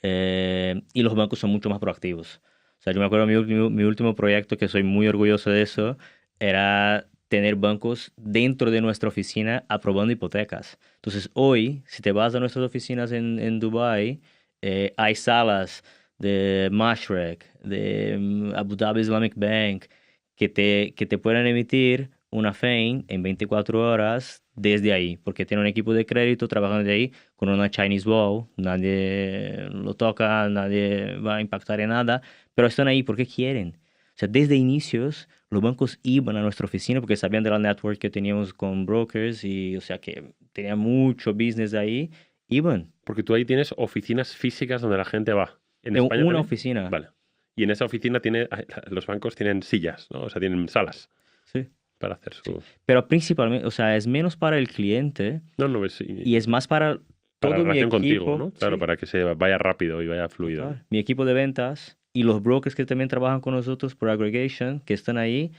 y los bancos son mucho más proactivos. O sea, yo me acuerdo mi último proyecto, que soy muy orgulloso de eso, era tener bancos dentro de nuestra oficina aprobando hipotecas. Entonces, hoy, si te vas a nuestras oficinas en Dubái, hay salas de Mashreq, de Abu Dhabi Islamic Bank, que te pueden emitir una FEIN en 24 horas desde ahí, porque tiene un equipo de crédito trabajando de ahí con una Chinese Wall, nadie lo toca, nadie va a impactar en nada, pero están ahí porque quieren. O sea, desde inicios los bancos iban a nuestra oficina porque sabían de la network que teníamos con brokers y, o sea, que tenía mucho business ahí, iban. Porque tú ahí tienes oficinas físicas donde la gente va. ¿En En España una también? oficina, Vale. Y en esa oficina los bancos tienen sillas, ¿no? O sea, tienen salas sí, para hacer sí. su... Pero principalmente, o sea, es menos para el cliente No, no, es y es más para para todo mi relación contigo, equipo, ¿no? Claro, sí. para que se vaya rápido y vaya fluido, ¿no? Total. Mi equipo de ventas y los brokers que también trabajan con nosotros por aggregation, que están ahí,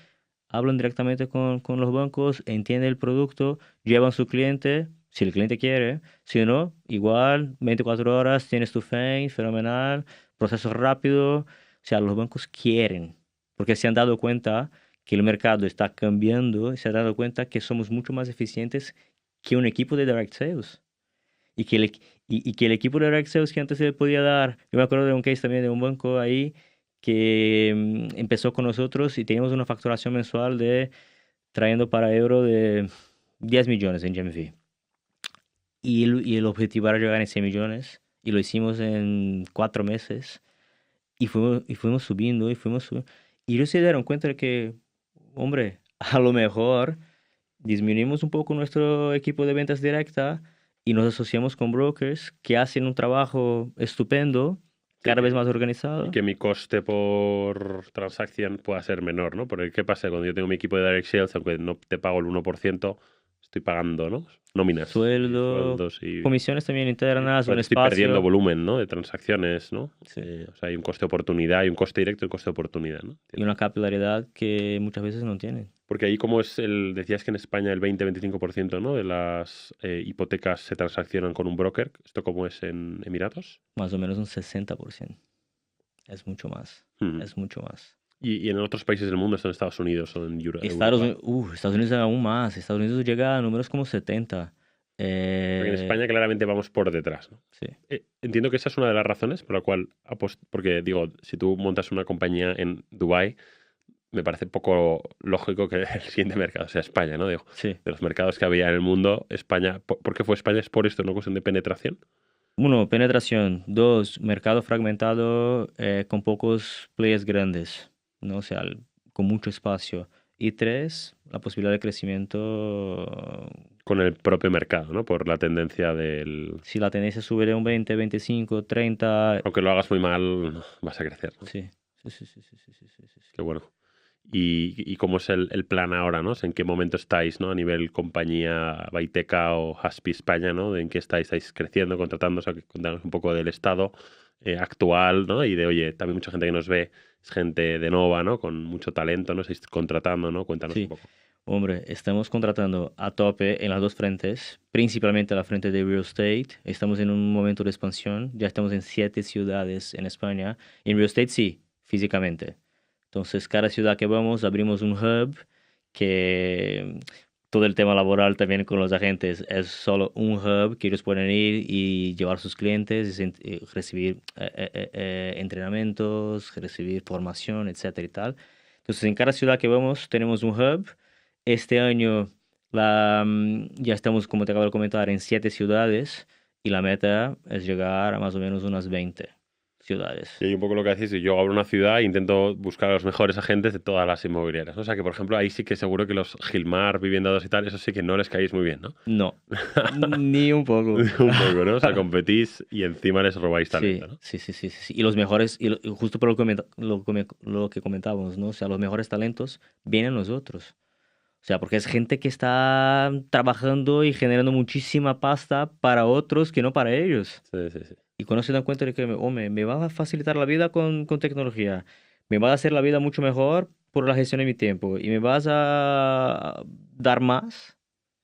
hablan directamente con los bancos, entienden el producto, llevan su cliente, si el cliente quiere, si no, igual, 24 horas, tienes tu FEN, fenomenal, proceso rápido. O sea, los bancos quieren, porque se han dado cuenta que el mercado está cambiando y se han dado cuenta que somos mucho más eficientes que un equipo de direct sales. Y que y que el equipo de direct sales que antes se le podía dar, yo me acuerdo de un case también de un banco ahí que empezó con nosotros y teníamos una facturación mensual de trayendo para euro de 10 millones en GMV. Y el objetivo era llegar a 100 millones y lo hicimos en 4 meses y fuimos subiendo y fuimos subiendo. Y ellos se dieron cuenta de que, hombre, a lo mejor disminuimos un poco nuestro equipo de ventas directa y nos asociamos con brokers que hacen un trabajo estupendo, Sí, cada vez que, más y organizado. que mi coste por transacción pueda ser menor, ¿no? Porque ¿qué pasa? Cuando yo tengo mi equipo de direct sales, aunque no te pago el 1%, estoy pagando, ¿no? Nóminas y Sueldo, sueldos comisiones también y internas, un pues estoy perdiendo espacio. volumen, ¿no? De transacciones, ¿no? Sí. O sea, hay un coste de oportunidad, hay un coste directo y un coste de oportunidad, ¿no? Y Entiendo. una capilaridad que muchas veces no tienen. Porque ahí como es decías que en España el 20-25%, ¿no? De las hipotecas se transaccionan con un broker. ¿Esto cómo es en Emiratos? Más o menos un 60%. Es mucho más. Ujú. Es mucho más. Y en otros países del mundo, esto en Estados Unidos o en Europa. Estados Unidos aún más. Estados Unidos llega a números como 70. Porque en España claramente vamos por detrás, ¿no? Sí. Entiendo que esa es una de las razones por la cual, porque digo, si tú montas una compañía en Dubái, me parece poco lógico que el siguiente mercado sea España, ¿no? Digo, Sí. de los mercados que había en el mundo, España, ¿por qué fue España? ¿Es por esto, no cuestión de penetración? Uno, penetración. Dos, mercado fragmentado con pocos players grandes, ¿no? O sea, con mucho espacio. Y tres, la posibilidad de crecimiento. Con el propio mercado, ¿no? Por la tendencia del... Si la tendencia sube de un 20, 25, 30. Aunque lo hagas muy mal, no, vas a crecer, ¿no? Sí, sí, sí, sí, sí, sí, sí, sí, sí, sí. Qué bueno. Y cómo es el plan ahora, ¿no? O sea, ¿en qué momento estáis, ¿no? A nivel compañía Baiteca o Haspi España, ¿no? ¿De en qué estáis? ¿Estáis creciendo, contratando? O sea, que contanos un poco del estado actual, ¿no? Y de, oye, también mucha gente que nos ve es gente de Nova, ¿no? Con mucho talento, ¿no? Estáis contratando, ¿no? Cuéntanos un Sí, poco. hombre, estamos contratando a tope en las dos frentes, principalmente la frente de real estate. Estamos en un momento de expansión, ya estamos en 7 ciudades en España. En real estate sí, físicamente. Entonces, cada ciudad que vamos, abrimos un hub que todo el tema laboral también con los agentes es solo un hub que ellos pueden ir y llevar sus clientes y recibir entrenamientos, recibir formación, etcétera y tal. Entonces, en cada ciudad que vamos tenemos un hub. Este año ya estamos, como te acabo de comentar, en 7 ciudades y la meta es llegar a más o menos unas 20. ciudades. Y hay un poco lo que decís, yo abro una ciudad e intento buscar a los mejores agentes de todas las inmobiliarias, ¿no? O sea que, por ejemplo, ahí sí que seguro que los Gilmar, Vivienda 2 y tal, eso sí que no les caéis muy bien, ¿no? No, ni un poco. Un poco, ¿no? O sea, competís y encima les robáis Sí, talento, ¿no? sí, sí, sí, sí, sí. Y los mejores, y justo por lo que comentábamos, ¿no? O sea, los mejores talentos vienen nosotros. O sea, porque es gente que está trabajando y generando muchísima pasta para otros que no para ellos. Sí, sí, sí. Y cuando se dan cuenta de que, hombre, me va a facilitar la vida con tecnología, me va a hacer la vida mucho mejor por la gestión de mi tiempo y me vas a dar más,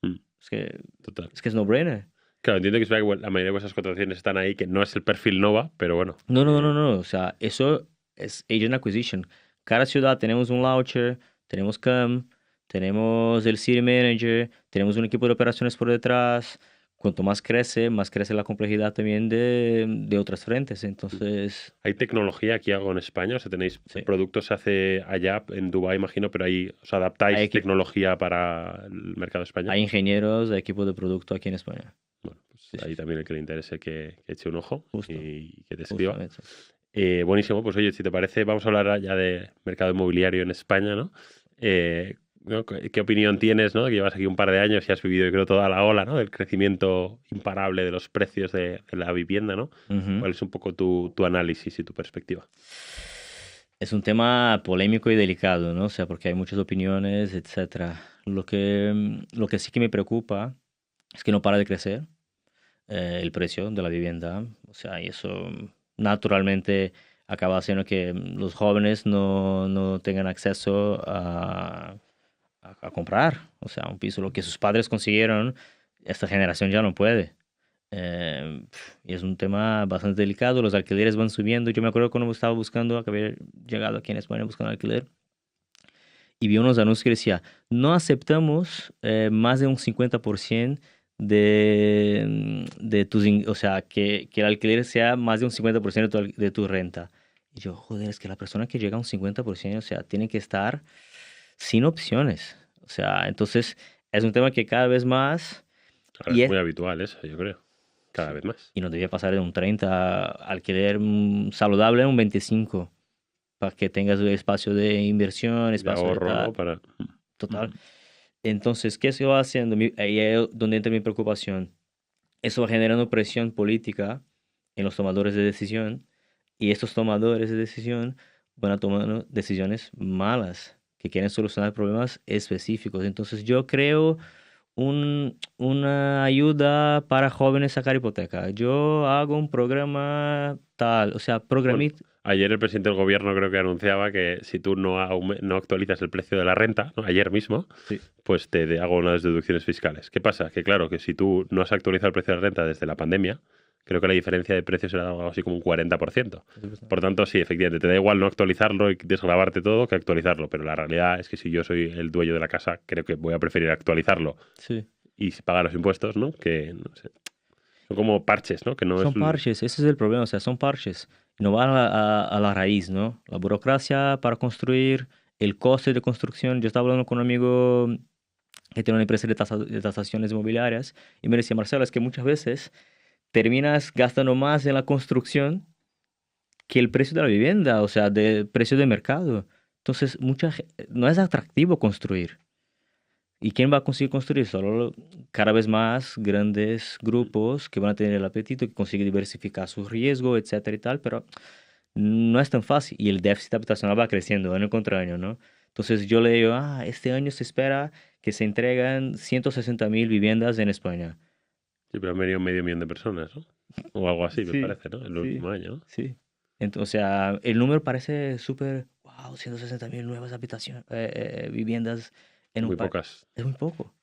Mm, es que total. es no-brainer. Claro, entiendo que es verdad que la mayoría de vuestras contrataciones están ahí, que no es el perfil Nova, pero bueno. No, no, no, no. O sea, eso es agent acquisition. Cada ciudad tenemos un launcher, tenemos CAM, tenemos el city manager, tenemos un equipo de operaciones por detrás. Cuanto más crece la complejidad también de otras frentes. Entonces, ¿Hay tecnología aquí algo en España? O sea, tenéis sí, productos se hace allá, en Dubái, imagino, pero ahí os hay, adaptáis equi- tecnología para el mercado español. hay ingenieros, hay equipo de producto aquí en España. Bueno, pues Sí, sí, ahí sí. también el que le interese que eche un ojo Justo, y que te escriba. justamente. Buenísimo, pues oye, si te parece, vamos a hablar ya de mercado inmobiliario en España, ¿no? ¿No? ¿Qué opinión tienes, ¿no? Que llevas aquí un par de años y has vivido, yo creo, toda la ola, ¿no? Del crecimiento imparable de los precios de la vivienda, ¿no? Ujú. ¿Cuál es un poco tu análisis y tu perspectiva? Es un tema polémico y delicado, ¿no? O sea, porque hay muchas opiniones, etcétera. Lo que sí que me preocupa es que no para de crecer el precio de la vivienda. O sea, y eso naturalmente acaba haciendo que los jóvenes no tengan acceso a comprar. O sea, un piso, lo que sus padres consiguieron, esta generación ya no puede. Y es un tema bastante delicado, los alquileres van subiendo. Yo me acuerdo cuando estaba buscando, acabé llegado aquí en España buscando alquiler y vi unos anuncios que decía, no aceptamos más de un 50% de o sea, que el alquiler sea más de un 50% de tu renta. Y yo, joder, es que la persona que llega a un 50%, o sea, tiene que estar sin opciones. O sea, entonces es un tema que cada vez más... Ahora Y es es, muy habitual eso, yo creo. Cada sí, vez más. y no debía pasar de un 30 alquiler saludable a un 25 para que tengas el espacio de inversión, De espacio de ahorro, tal, ¿no? Para... total. Entonces, ¿qué se va haciendo? Ahí es donde entra mi preocupación. Eso va generando presión política en los tomadores de decisión y estos tomadores de decisión van a tomar decisiones malas que quieren solucionar problemas específicos. Entonces, yo creo una ayuda para jóvenes sacar hipoteca. Yo hago un programa tal, o sea, Bueno, programit. ayer el presidente del gobierno creo que anunciaba que si tú no actualizas el precio de la renta, ¿no? Ayer mismo, Sí, pues te hago unas deducciones fiscales. ¿Qué pasa? Que claro, que si tú no has actualizado el precio de la renta desde la pandemia, creo que la diferencia de precios era algo así como un 40%. Por tanto, sí, efectivamente, te da igual no actualizarlo y desgrabarte todo que actualizarlo, pero la realidad es que si yo soy el dueño de la casa, creo que voy a preferir actualizarlo sí. y pagar los impuestos, ¿no? Que, no sé, son como parches, ¿no? Que no es... Son parches, ese es el problema, o sea, son parches. No van a la raíz, ¿no? La burocracia para construir, el coste de construcción. Yo estaba hablando con un amigo que tiene una empresa de tasaciones inmobiliarias y me decía, Marcelo, es que muchas veces terminas gastando más en la construcción que el precio de la vivienda, o sea, del precio de mercado. Entonces, no es atractivo construir. ¿Y quién va a conseguir construir? Solo cada vez más grandes grupos que van a tener el apetito, que consiguen diversificar su riesgo, etcétera y tal, pero no es tan fácil. Y el déficit habitacional va creciendo año contra año, ¿no? Entonces yo le digo, este año se espera que se entregan 160.000 viviendas en España. Sí, pero han venido medio millón de personas, ¿no? O algo así, me Sí, parece, ¿no? El sí, último año, ¿no? sí. Entonces, o sea, el número parece súper, wow, 160.000 nuevas habitaciones, viviendas en un Muy país. pocas. Es muy poco.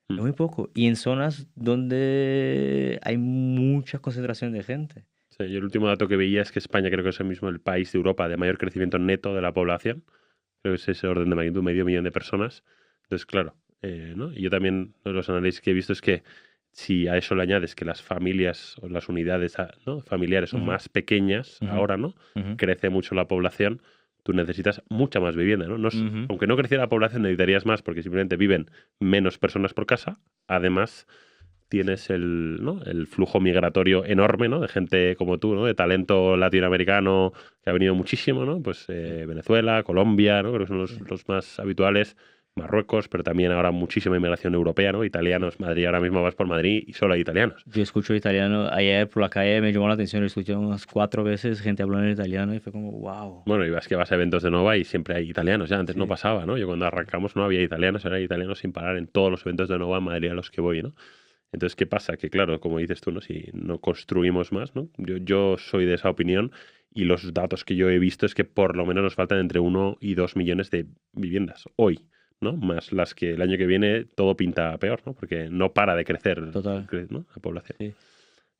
Es Mm. muy poco. Y en zonas donde hay mucha concentración de gente. Sí, yo el último dato que veía es que España creo que es el mismo el país de Europa de mayor crecimiento neto de la población. Creo que es ese orden de magnitud, medio millón de personas. Entonces, claro, ¿no? Y yo también, ¿no? Los análisis que he visto es que si a eso le añades que las familias o las unidades, ¿no? familiares son Ujú, más pequeñas ujú, ahora, ¿no? ujú, Crece mucho la población, tú necesitas mucha más vivienda, ¿no? ujú. Aunque no creciera la población, necesitarías más porque simplemente viven menos personas por casa. Además, tienes ¿no? el flujo migratorio enorme, ¿no? De gente como tú, ¿no? De talento latinoamericano que ha venido muchísimo, ¿no? Pues Venezuela, Colombia, ¿no? Creo que son Sí. los más habituales. Marruecos, pero también ahora muchísima inmigración europea, ¿no? Italianos, Madrid, ahora mismo vas por Madrid y solo hay italianos. Yo escucho italiano. Ayer por la calle me llamó la atención, escuché unas 4 veces gente hablando en italiano y fue como, wow. Bueno, y vas que vas a eventos de Nova y siempre hay italianos, ya antes no Sí, pasaba, ¿no? Yo cuando arrancamos no había italianos, ahora hay italianos sin parar en todos los eventos de Nova en Madrid a los que voy, ¿no? Entonces, ¿qué pasa? Que claro, como dices tú, ¿no? Si no construimos más, ¿no? Yo soy de esa opinión y los datos que yo he visto es que por lo menos nos faltan entre 1 y 2 millones de viviendas hoy, ¿no? Más las que el año que viene todo pinta peor, ¿no? Porque no para de crecer, total. ¿no? La población. Sí.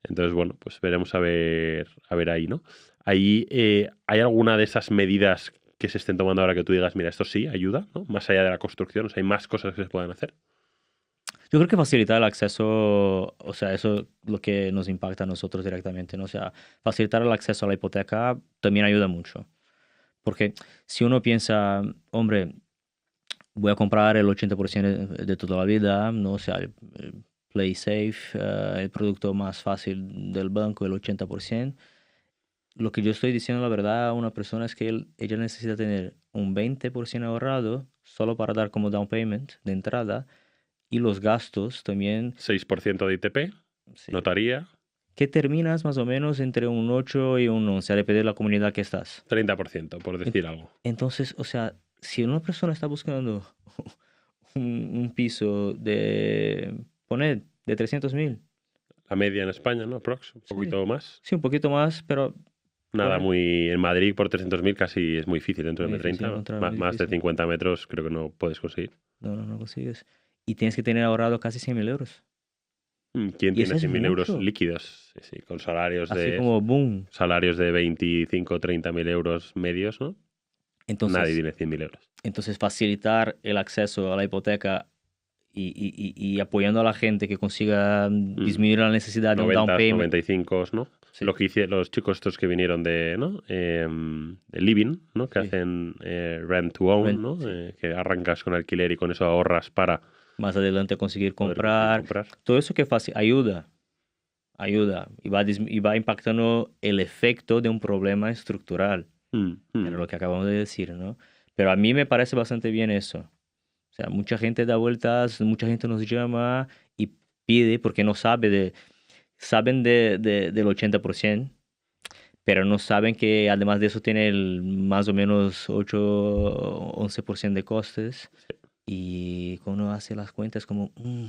Entonces, bueno, pues veremos a ver ahí, ¿no? Ahí, ¿hay alguna de esas medidas que se estén tomando ahora que tú digas, mira, esto sí ayuda, ¿no? Más allá de la construcción, o sea, hay más cosas que se puedan hacer. Yo creo que facilitar el acceso, o sea, eso es lo que nos impacta a nosotros directamente, ¿no? O sea, facilitar el acceso a la hipoteca también ayuda mucho. Porque si uno piensa, hombre, voy a comprar el 80% de toda la vida, ¿no? O sea, el Play Safe, el producto más fácil del banco, el 80%. Lo que yo estoy diciendo, la verdad, a una persona es que ella necesita tener un 20% ahorrado solo para dar como down payment de entrada y los gastos también, 6% de ITP, sí, notaría, que terminas más o menos entre un 8 y un 11, a depender de la comunidad que estás. 30%, por En- decir algo. Entonces, o sea, si una persona está buscando un piso poner, de 300.000, La media en España, ¿no? Aprox, un sí, poquito más. sí, un poquito más, pero Nada poner, muy... En Madrid por 300.000 casi es muy difícil dentro muy de difícil 30. encontrar, muy Más de difícil. 50 metros creo que no puedes conseguir. No, no, no consigues. Y tienes que tener ahorrado casi 100.000 euros. ¿Quién Y tiene eso es 100.000 euros mucho. líquidos? Sí, sí, con Así como boom. salarios de 25 o 30.000 euros medios, ¿no? Nadie Entonces, tiene 100.000 euros. entonces facilitar el acceso a la hipoteca y apoyando a la gente que consiga Mm, disminuir la necesidad de un down 90, payment. 95, ¿no? Sí, Lo que hicieron los chicos estos que vinieron de, ¿no? De Living, ¿no? Que sí. hacen rent to own, ¿no? Sí. Que arrancas con alquiler y con eso ahorras para Más adelante conseguir poder conseguir comprar. comprar. Todo eso que ayuda, ayuda. Y va impactando el efecto de un problema estructural. Mm, Era mm. lo que acabamos de decir, ¿no? Pero a mí me parece bastante bien eso. O sea, mucha gente da vueltas, mucha gente nos llama y pide porque no saben del 80%, pero no saben que además de eso tiene más o menos 8 o 11% de costes. Y cuando uno hace las cuentas como, pues Mm,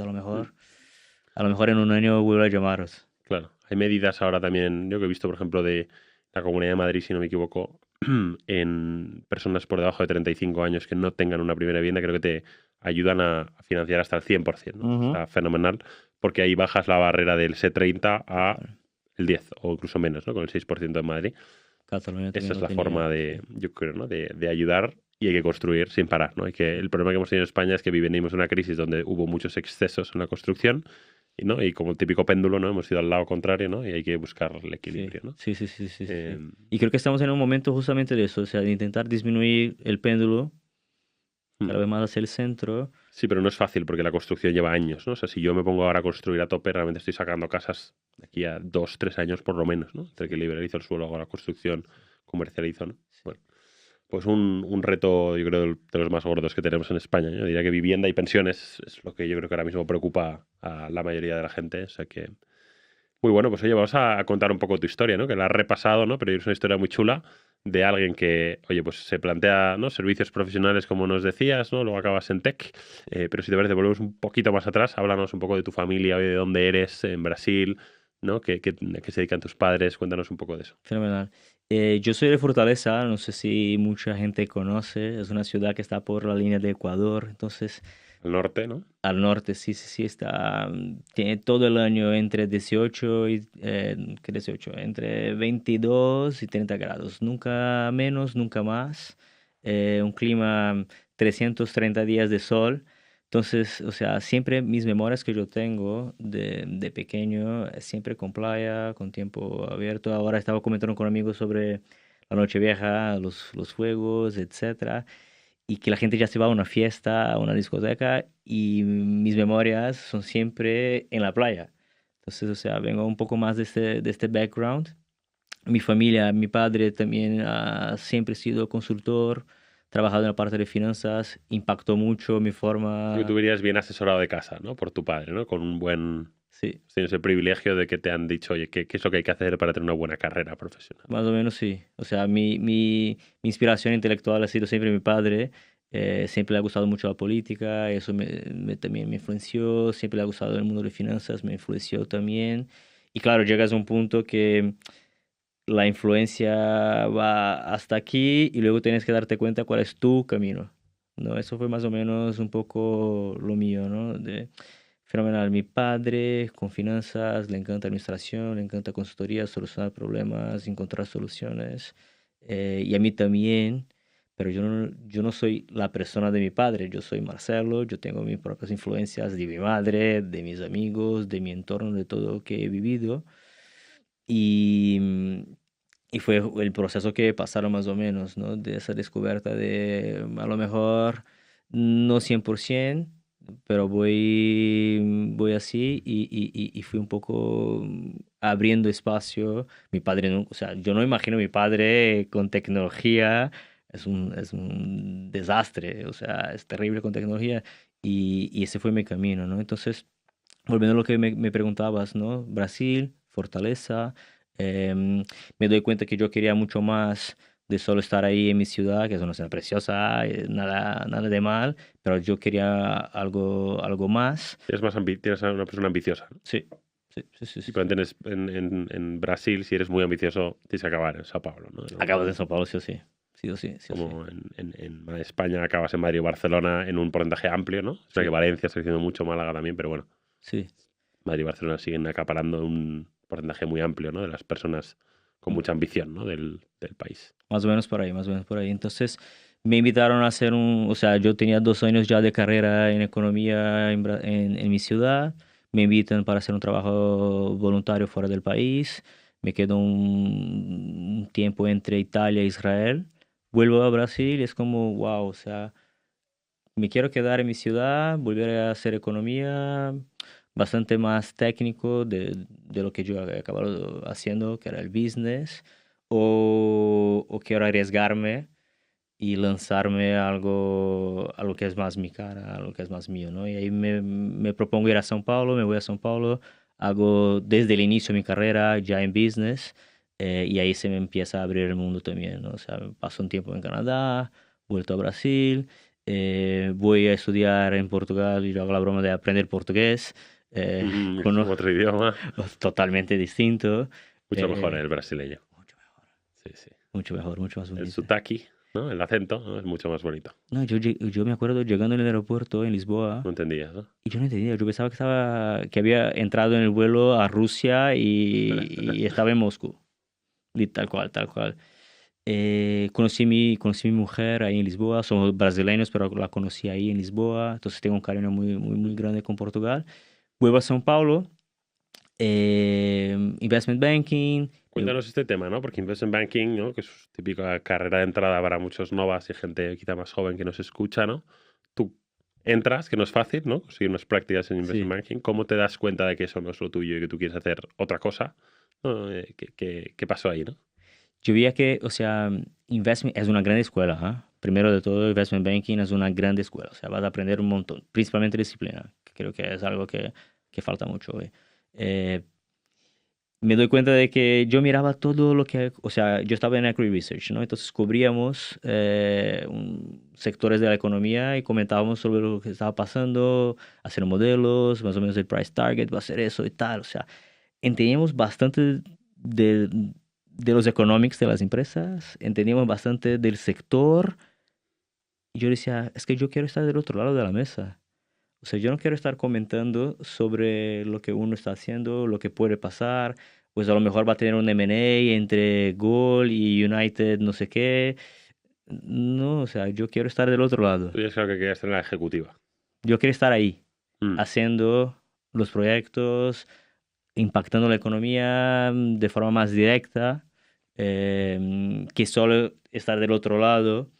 a lo mejor en un año vuelvo a llamaros. claro. Hay medidas ahora también, yo que he visto, por ejemplo, de la Comunidad de Madrid, si no me equivoco, en personas por debajo de 35 años que no tengan una primera vivienda, creo que te ayudan a financiar hasta el 100%, ¿no? Ujú. Está fenomenal, porque ahí bajas la barrera del C30 a Claro. el 10 o incluso menos, ¿no? Con el 6% en Madrid. Cataluña Esa también es lo la forma tenía. de, Sí. yo creo, ¿no? De ayudar y hay que construir sin parar, ¿no? El problema que hemos tenido en España es que venimos de una crisis donde hubo muchos excesos en la construcción, ¿no? Y como el típico péndulo, ¿no? Hemos ido al lado contrario, ¿no? Y hay que buscar el Sí, equilibrio, ¿no? sí, sí, sí, sí, sí, Eh, sí. Y creo que estamos en un momento justamente de eso, o sea, de intentar disminuir el péndulo, hmm. cada vez más hacia el centro. Sí, pero no es fácil porque la construcción lleva años, ¿no? O sea, si yo me pongo ahora a construir a tope, realmente estoy sacando casas de aquí a 2, 3 años por lo menos, ¿no? Entre que Sí, liberalizo el suelo, hago la construcción, comercializo, ¿no? sí. Bueno, pues un reto, yo creo, de los más gordos que tenemos en España. Yo diría que vivienda y pensiones es lo que yo creo que ahora mismo preocupa a la mayoría de la gente. O sea que, muy bueno, pues oye, vamos a contar un poco tu historia, ¿no? Que la has repasado, ¿no? Pero es una historia muy chula de alguien que, oye, pues se plantea, ¿no? Servicios profesionales, como nos decías, ¿no? Luego acabas en tech. Pero si te parece, volvemos un poquito más atrás. Háblanos un poco de tu familia, oye, de dónde eres, en Brasil, ¿no? A qué se dedican tus padres? Cuéntanos un poco de eso. Fenomenal. Yo soy de Fortaleza, no sé si mucha gente conoce, es una ciudad que está por la línea de Ecuador, entonces Al norte, ¿no? al norte, sí, sí, sí, está, tiene todo el año entre 18 y, ¿qué 18? Entre 22 y 30 grados, nunca menos, nunca más. Un clima 330 días de sol. Entonces, o sea, siempre mis memorias que yo tengo de pequeño, siempre con playa, con tiempo abierto. Ahora estaba comentando con amigos sobre la Nochevieja, los fuegos, etcétera. y que la gente ya se va a una fiesta, a una discoteca y mis memorias son siempre en la playa. Entonces, o sea, vengo un poco más de este background. Mi familia, mi padre también ha siempre sido consultor, trabajado en la parte de finanzas, impactó mucho mi Porque tú forma. venías bien asesorado de casa, ¿no? Por tu padre, ¿no? Con un buen... Sí, Tienes el privilegio de que te han dicho, oye, ¿qué es lo que hay que hacer para tener una buena carrera profesional? más o menos sí. O sea, mi inspiración intelectual ha sido siempre mi padre. Siempre le ha gustado mucho la política, eso también me influenció. Siempre le ha gustado el mundo de finanzas, me influenció también. Y claro, llegas a un punto que la influencia va hasta aquí y luego tienes que darte cuenta cuál es tu camino, ¿no? Eso fue más o menos un poco lo mío, ¿no? Fenomenal. Mi padre con finanzas, le encanta administración, le encanta consultoría, solucionar problemas, encontrar soluciones. Y a mí también, pero yo no soy la persona de mi padre, yo soy Marcelo, yo tengo mis propias influencias de mi madre, de mis amigos, de mi entorno, de todo lo que he vivido. Y, y fue el proceso que pasaron más o menos, ¿no? De esa descubierta de a lo mejor no 100%, pero voy así y fui un poco abriendo espacio. Mi padre, o sea, yo no imagino a mi padre con tecnología, es un desastre, o sea, es terrible con tecnología y ese fue mi camino, ¿no? Entonces, volviendo a lo que me preguntabas, ¿no? Brasil, Fortaleza. em, Me doy cuenta que yo quería mucho más de solo estar ahí en mi ciudad, que es una ciudad preciosa, nada de mal, pero yo quería algo más. Tienes una persona ambiciosa, ¿no? Sí, sí, sí, sí, Y sí. probablemente en Brasil, si eres muy ambicioso, tienes que acabar en Sao Paulo, ¿no? Acabas en São Paulo, sí o sí. Sí o sí, sí o sí. Como en España acabas en Madrid o Barcelona en un porcentaje amplio, ¿no? O sea que Sí, Valencia está creciendo mucho, Málaga también, pero bueno, sí. Madrid y Barcelona siguen acaparando un porcentaje muy amplio, ¿no? De las personas con mucha ambición, ¿no? Del país. Más o menos por ahí, más o menos por ahí. Entonces me invitaron a hacer o sea, yo tenía 2 años ya de carrera en economía en mi ciudad. Me invitan para hacer un trabajo voluntario fuera del país. Me quedo un tiempo entre Italia e Israel. Vuelvo a Brasil y es como, wow, o sea, me quiero quedar en mi ciudad, volver a hacer economía, bastante más técnico de lo que yo había acabado haciendo, que era el business, o quiero arriesgarme y lanzarme a algo que es más mi cara, a lo que es más mío, ¿no? Y ahí me propongo ir a São Paulo, me voy a São Paulo, hago desde el inicio mi carrera ya en business, y ahí se me empieza a abrir el mundo también, ¿no? O sea, paso un tiempo en Canadá, vuelto a Brasil, voy a estudiar en Portugal y yo hago la broma de aprender portugués, con Otro idioma, totalmente distinto, mucho mejor eh, el brasileño. mucho mejor, Sí, sí. mucho mejor, mucho más El bonito. sotaque, ¿no? El acento, ¿no? Es mucho más bonito. No, yo me acuerdo llegando en el aeropuerto en Lisboa No entendías, ¿no? y yo no entendía, yo pensaba que había entrado en el vuelo a Rusia y estaba en Moscú, y tal cual, tal cual. Conocí mi mujer ahí en Lisboa, somos brasileños, pero la conocí ahí en Lisboa, entonces tengo un cariño muy grande con Portugal. Vuelvo a São Paulo, investment banking. Cuéntanos este tema, ¿no? Porque Investment Banking, ¿no? Que es típica carrera de entrada para muchos novas y gente quizá más joven que nos escucha, ¿no? Tú entras, que no es fácil, ¿no? Conseguir unas prácticas en Investment Sí. Banking. ¿Cómo te das cuenta de que eso no es lo tuyo y que tú quieres hacer otra cosa? ¿No? ¿Qué pasó ahí, no? Yo veía que, o sea, investment es una gran escuela, ¿ah? Primero de todo, investment banking es una gran escuela, o sea, vas a aprender un montón, principalmente disciplina, que creo que es algo que falta mucho hoy. Eh, Me doy cuenta de que yo miraba todo lo que, o sea, yo estaba en Equity Research, ¿no? Entonces cubríamos sectores de la economía y comentábamos sobre lo que estaba pasando, hacer modelos, más o menos el price target va a ser eso y tal, o sea, entendíamos bastante de los economics de las empresas, entendíamos bastante del sector. Y yo decía, es que yo quiero estar del otro lado de la mesa. O sea, yo no quiero estar comentando sobre lo que uno está haciendo, lo que puede pasar. Pues a lo mejor va a tener un M&A entre Gol y United, no sé qué. No, o sea, yo quiero estar del otro lado. Tú ya sabes que querías tener la ejecutiva. Yo quiero estar ahí, Mm. haciendo los proyectos, impactando la economía de forma más directa, que solo estar del otro lado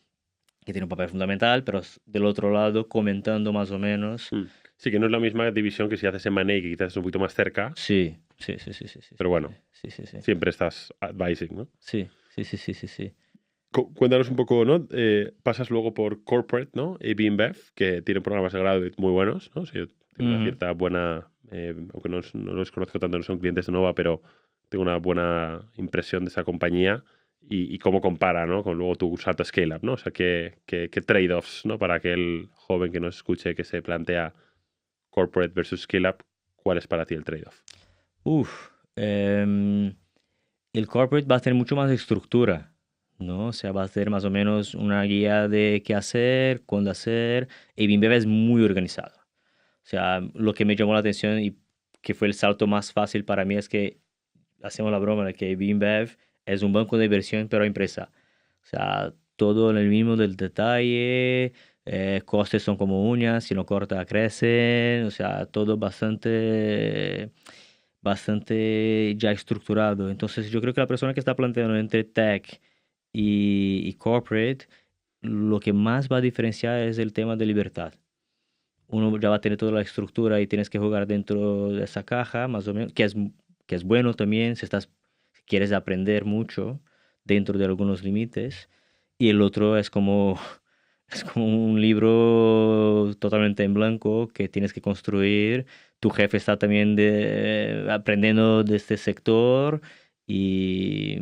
que tiene un papel fundamental, pero del otro lado comentando más o menos. Sí, que no es la misma división que si haces M&A, que quizás es un poquito más cerca, Sí, sí, sí, sí, sí, sí, pero bueno, sí, sí, sí, siempre estás advising, ¿no? sí, sí, sí, sí, sí, sí. Cuéntanos un poco, ¿no? Pasas luego por Corporate, ¿no? AB InBev, que tiene programas de grado muy buenos, ¿no? Sí, tiene una Ujú. cierta buena, aunque no los conozco tanto, no son clientes de Nova, pero tengo una buena impresión de esa compañía y cómo compara, ¿no? Con luego tu salto a Scale Up, ¿no? O sea, qué trade-offs, ¿no? Para aquel joven que nos escuche que se plantea Corporate versus Scale Up, ¿cuál es para ti el trade-off? Uf, el corporate va a tener mucho más estructura, ¿no? O sea, va a ser más o menos una guía de qué hacer, cuándo hacer. Y BIMBEV es muy organizado. O sea, lo que me llamó la atención y que fue el salto más fácil para mí es que hacemos la broma de que BIMBEV es un banco de inversión, pero empresa. O sea, todo en el mismo del detalle, costes son como uñas, si no corta, crecen. O sea, todo bastante ya estructurado. Entonces, yo creo que la persona que está planteando entre tech y corporate, lo que más va a diferenciar es el tema de libertad. Uno ya va a tener toda la estructura y tienes que jugar dentro de esa caja, más o menos, que es bueno también si quieres aprender mucho dentro de algunos límites. Y el otro es como, es como un libro totalmente en blanco que tienes que construir. Tu jefe está también aprendiendo de este sector y,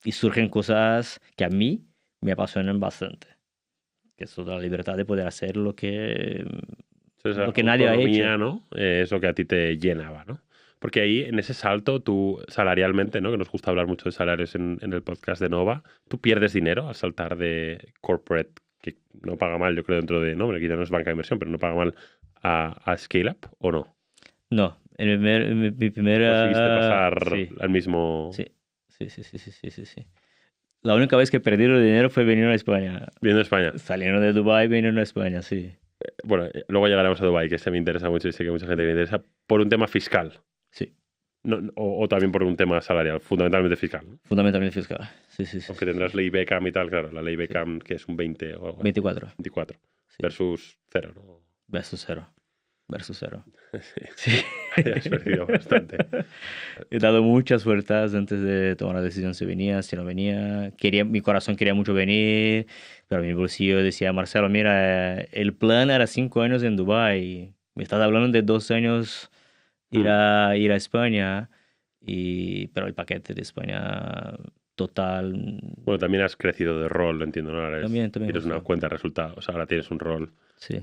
y surgen cosas que a mí me apasionan bastante, que es toda la libertad de poder hacer Esa lo que nadie ha hecho. autonomía, ¿no? Es lo que a ti te llenaba, ¿no? Porque ahí, en ese salto, tú salarialmente, ¿no? Que nos gusta hablar mucho de salarios en el podcast de Nova, tú pierdes dinero al saltar de corporate, que no paga mal, yo creo, dentro de, ¿no? Bueno, quizá no es banca de inversión, pero no paga mal a Scale Up, ¿o no? No, mi Conseguiste primera... pasar Sí, al mismo sí, sí, sí, sí, sí, sí, sí, sí. La única vez que perdí el dinero fue venir a España. viendo España. Salieron de Dubái, vinieron a España, sí. Bueno, luego llegaremos a Dubái, que se me interesa mucho y sé que mucha gente le interesa, por un tema fiscal. Sí, O también por un tema salarial, fundamentalmente fiscal, ¿no? fundamentalmente fiscal. Sí, sí, sí, Aunque sí, tendrás sí. ley Beckham y tal, claro, la ley Sí. Beckham que es un 20 o algo así, 24. 24 Sí. versus cero, ¿no? Versus cero. Versus cero. Sí, Sí. ahí has perdido bastante. He dado muchas vueltas antes de tomar la decisión si venía, si no venía. Mi corazón quería mucho venir, pero mi bolsillo decía, Marcelo, mira, el plan era 5 años en Dubái. Me estás hablando de 2 años Mm. ir a España, pero el paquete de España total, Bueno, también has crecido de rol, lo entiendo, ¿no? Ahora también tienes una justo. cuenta de resultados, ahora tienes un rol, Sí.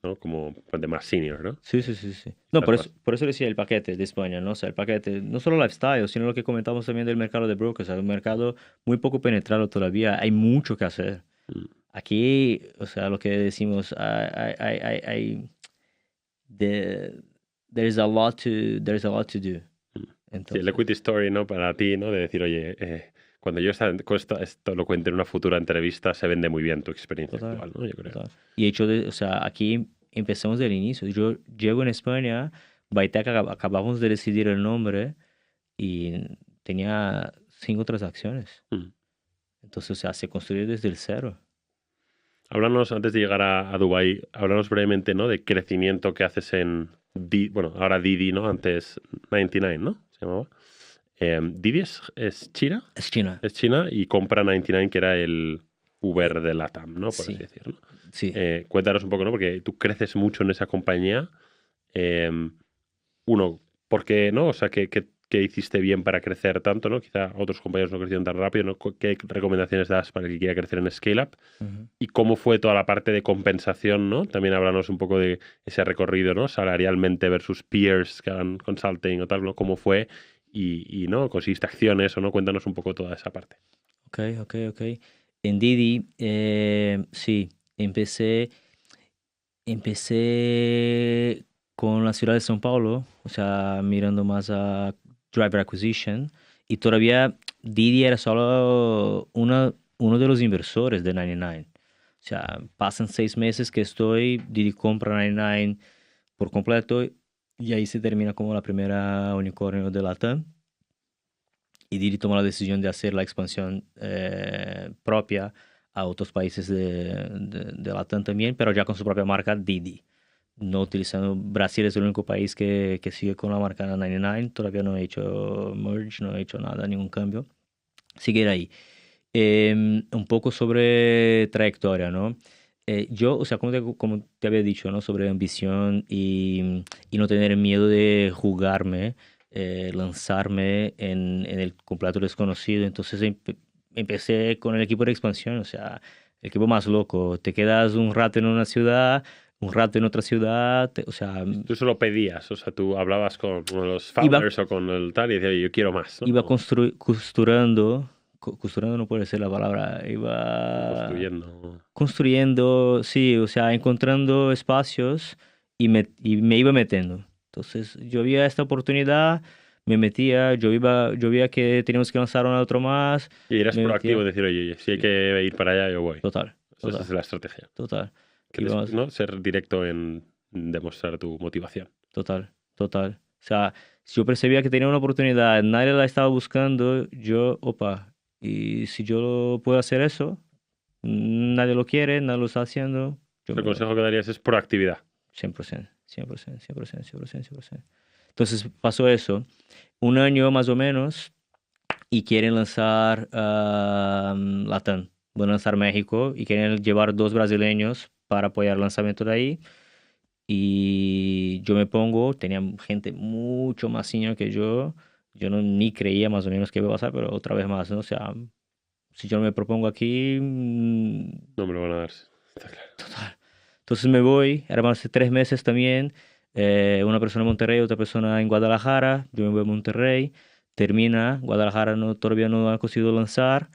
¿no? Como de más senior, ¿no? Sí, sí, sí, sí. No, Estás más... por eso decía el paquete de España, ¿no? O sea, el paquete, no solo lifestyle, sino lo que comentamos también del mercado de brokers, o sea, un mercado muy poco penetrado todavía, hay mucho que hacer. mm, Aquí, o sea, lo que decimos, the- there's a lot to do. mm. Sí, el Entonces, equity story, ¿no? Para ti, ¿no? De decir, oye, cuando yo esto lo cuente en una futura entrevista, se vende muy bien tu experiencia total, actual, ¿no? Yo creo. total. Y hecho o sea, aquí empezamos del inicio. Yo llego en España, Baitec acabamos de decidir el nombre y tenía 5 transacciones. Mm. Entonces, o sea, se construyó desde el cero. Háblanos, antes de llegar a Dubái, háblanos brevemente, ¿no? De crecimiento que haces en bueno, ahora Didi, ¿no? Antes 99, ¿no? Se llamaba. Didi es China, Es China. es China y compra 99, que era el Uber de LATAM, ¿no? Por así Sí, decirlo. sí. Cuéntanos un poco, ¿no? Porque tú creces mucho en esa compañía. Em, Uno, ¿por qué no? O sea, ¿qué hiciste bien para crecer tanto, ¿no? Quizá otros compañeros no crecieron tan rápido, ¿no? ¿Qué recomendaciones das para el que quiera crecer en Scale Up? Ujú. Y cómo fue toda la parte de compensación, ¿no? También háblanos un poco de ese recorrido, ¿no? Salarialmente versus peers que hagan consulting o tal, ¿no? ¿Cómo fue? ¿No? ¿Conseguiste acciones o no? Cuéntanos un poco toda esa parte. Ok, ok, ok. En Didi, sí, empecé con la ciudad de São Paulo, o sea, mirando más a driver acquisition, y todavía Didi era solo uno de los inversores de 99. O sea, pasan 6 meses que Didi compra 99 por completo, y ahí se termina como la primera unicornio de Latam. Y Didi toma la decisión de hacer la expansión propia a otros países de Latam también, pero ya con su propia marca Didi. No utilizando, Brasil es el único país que sigue con la marca 99, todavía no he hecho merge, no he hecho nada, ningún cambio. Seguir ahí. Un poco sobre trayectoria, ¿no? Yo, o sea, como te había dicho, ¿no? Sobre ambición y no tener miedo de jugarme, lanzarme en el completo desconocido. Entonces empecé con el equipo de expansión, o sea, el equipo más loco. Te quedas un rato en una ciudad, un rato en otra ciudad, o sea, Tú solo pedías, o sea, tú hablabas con los iba, founders o con el tal y decías, "Oye, yo quiero más, ¿no? iba costurando, costurando no puede ser la palabra, O iba construyendo. construyendo, sí, o sea, encontrando espacios y me iba metiendo. Entonces, yo veía esta oportunidad, me metía, yo veía que teníamos que lanzar un otro más, Y eras me proactivo en metía. decir, oye, si hay Sí, que ir para allá, yo voy. total, Esa es total, la estrategia. total. Que Íbamos, ¿no? Ser directo en demostrar tu motivación. total, total. O sea, si yo percibía que tenía una oportunidad, nadie la estaba buscando, yo, opa, y si yo puedo hacer eso, nadie lo quiere, nadie lo está haciendo, yo El me voy. consejo que darías es proactividad. 100%, 100%, 100%, 100%, 100%. Entonces pasó eso, un año más o menos, y quieren lanzar Latam. Van a lanzar México y quieren llevar dos brasileños para apoyar el lanzamiento de ahí. Y yo me pongo, tenía gente mucho más senior que yo no ni creía más o menos que iba a pasar, pero otra vez más, ¿no? O sea, si yo no me propongo aquí, No me lo van a dar. Está claro. total. Entonces me voy, era más de 3 meses también, una persona en Monterrey, otra persona en Guadalajara, yo me voy a Monterrey, termina, Guadalajara no, todavía no ha conseguido lanzar,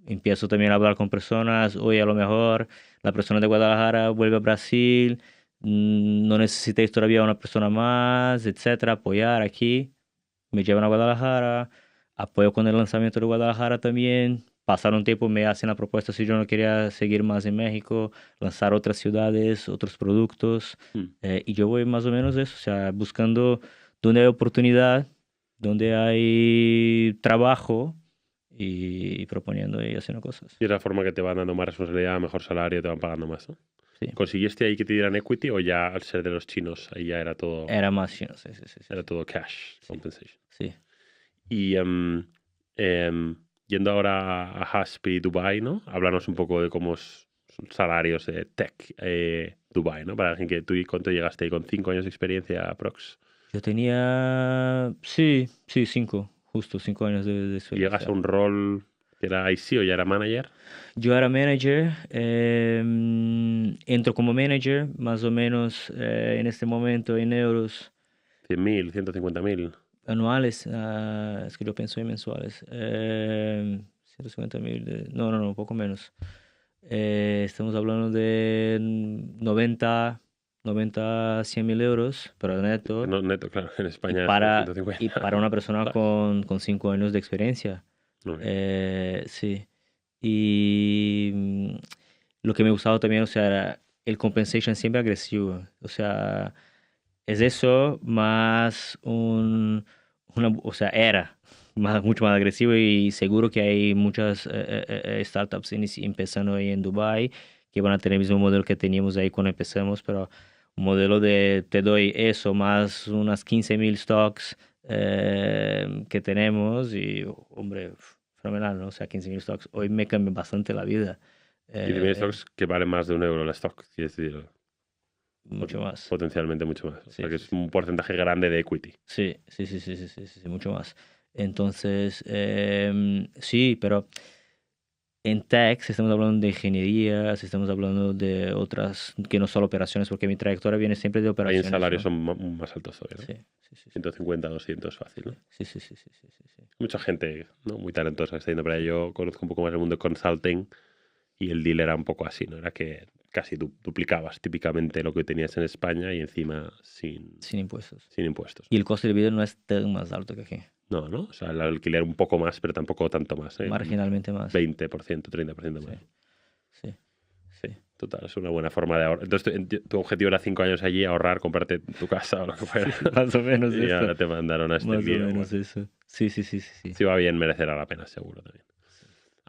empiezo también a hablar con personas, oye, a lo mejor la persona de Guadalajara vuelve a Brasil, no necesitéis todavía una persona más, etcétera, apoyar aquí, me llevan a Guadalajara, apoyo con el lanzamiento de Guadalajara también. Pasar un tiempo me hacen la propuesta si yo no quería seguir más en México, lanzar otras ciudades, otros productos. Mm. Y yo voy más o menos eso, o sea, buscando donde hay oportunidad, donde hay trabajo y proponiendo y haciendo cosas. Y es la forma que te van dando más responsabilidad, mejor salario, te van pagando más, ¿no? Sí. ¿Conseguiste ahí que te dieran equity o ya al ser de los chinos ahí ya era todo, Era más chino, sí, sí, sí, sí. era todo cash Sí, compensation? sí. Y yendo ahora a Haspi Dubai, ¿no? Háblanos un poco de cómo son salarios de tech Dubai, ¿no? Para alguien que tú y cuánto llegaste ahí con 5 años de experiencia aprox. Yo tenía, sí, sí, justo 5 años de ¿Llegas a experiencia. un rol que era IC o ya era manager? Yo era manager, entro como manager, más o menos en este momento en euros 100.000, 150.000. anuales, es que yo pienso en mensuales, 150.000, no, no, no, un poco menos. Estamos hablando de 100.000 euros, pero neto, No, neto, claro, en y España son para, y 150. para una persona Vale, con 5 años de experiencia. muy bien. Sí. Y lo que me gustaba también, o sea, era el compensation siempre agresivo. O sea, es eso más o sea, era mucho más agresivo y seguro que hay muchas startups empezando ahí en Dubai que van a tener el mismo modelo que teníamos ahí cuando empezamos, pero un modelo de te doy eso más unas 15.000 stocks que tenemos y, hombre, fenomenal, ¿no? O sea, 15.000 stocks hoy me cambia bastante la vida. 15.000 Eh, stocks que valen más de un euro el stock, quiero decir, mucho más. potencialmente mucho más. O Sí, sea que sí, es sí. un porcentaje grande de equity. Sí, sí, sí, sí, sí, sí, sí, sí, mucho más. Entonces, sí, pero en tech, si estamos hablando de ingeniería, si estamos hablando de otras, que no solo operaciones, porque mi trayectoria viene siempre de Ahí en operaciones, salarios ¿no? son más altos todavía, ¿no? Sí, sí, sí, sí, 150, 200 fácil, ¿no? sí, sí, sí, sí, sí, sí, sí. Mucha gente, ¿no? Muy talentosa que está yendo para allá. Yo conozco un poco más el mundo de consulting y el deal era un poco así, ¿no? Era que casi duplicabas típicamente lo que tenías en España y encima Sin impuestos. sin impuestos. Y el coste de vida no es tan más alto que aquí, No, ¿no? O sea, el alquiler un poco más, pero tampoco tanto más, ¿eh? marginalmente más. 20%, 30% Sí, más. sí, sí. Total, es una buena forma de ahorrar. Entonces, tu objetivo era 5 años allí, ahorrar, comprarte tu casa o lo que fuera. Sí, más o menos Y eso. ahora te mandaron a este Más o lío. menos Bueno, eso. Sí, sí, sí, sí, sí. si va bien, merecerá la pena, seguro también.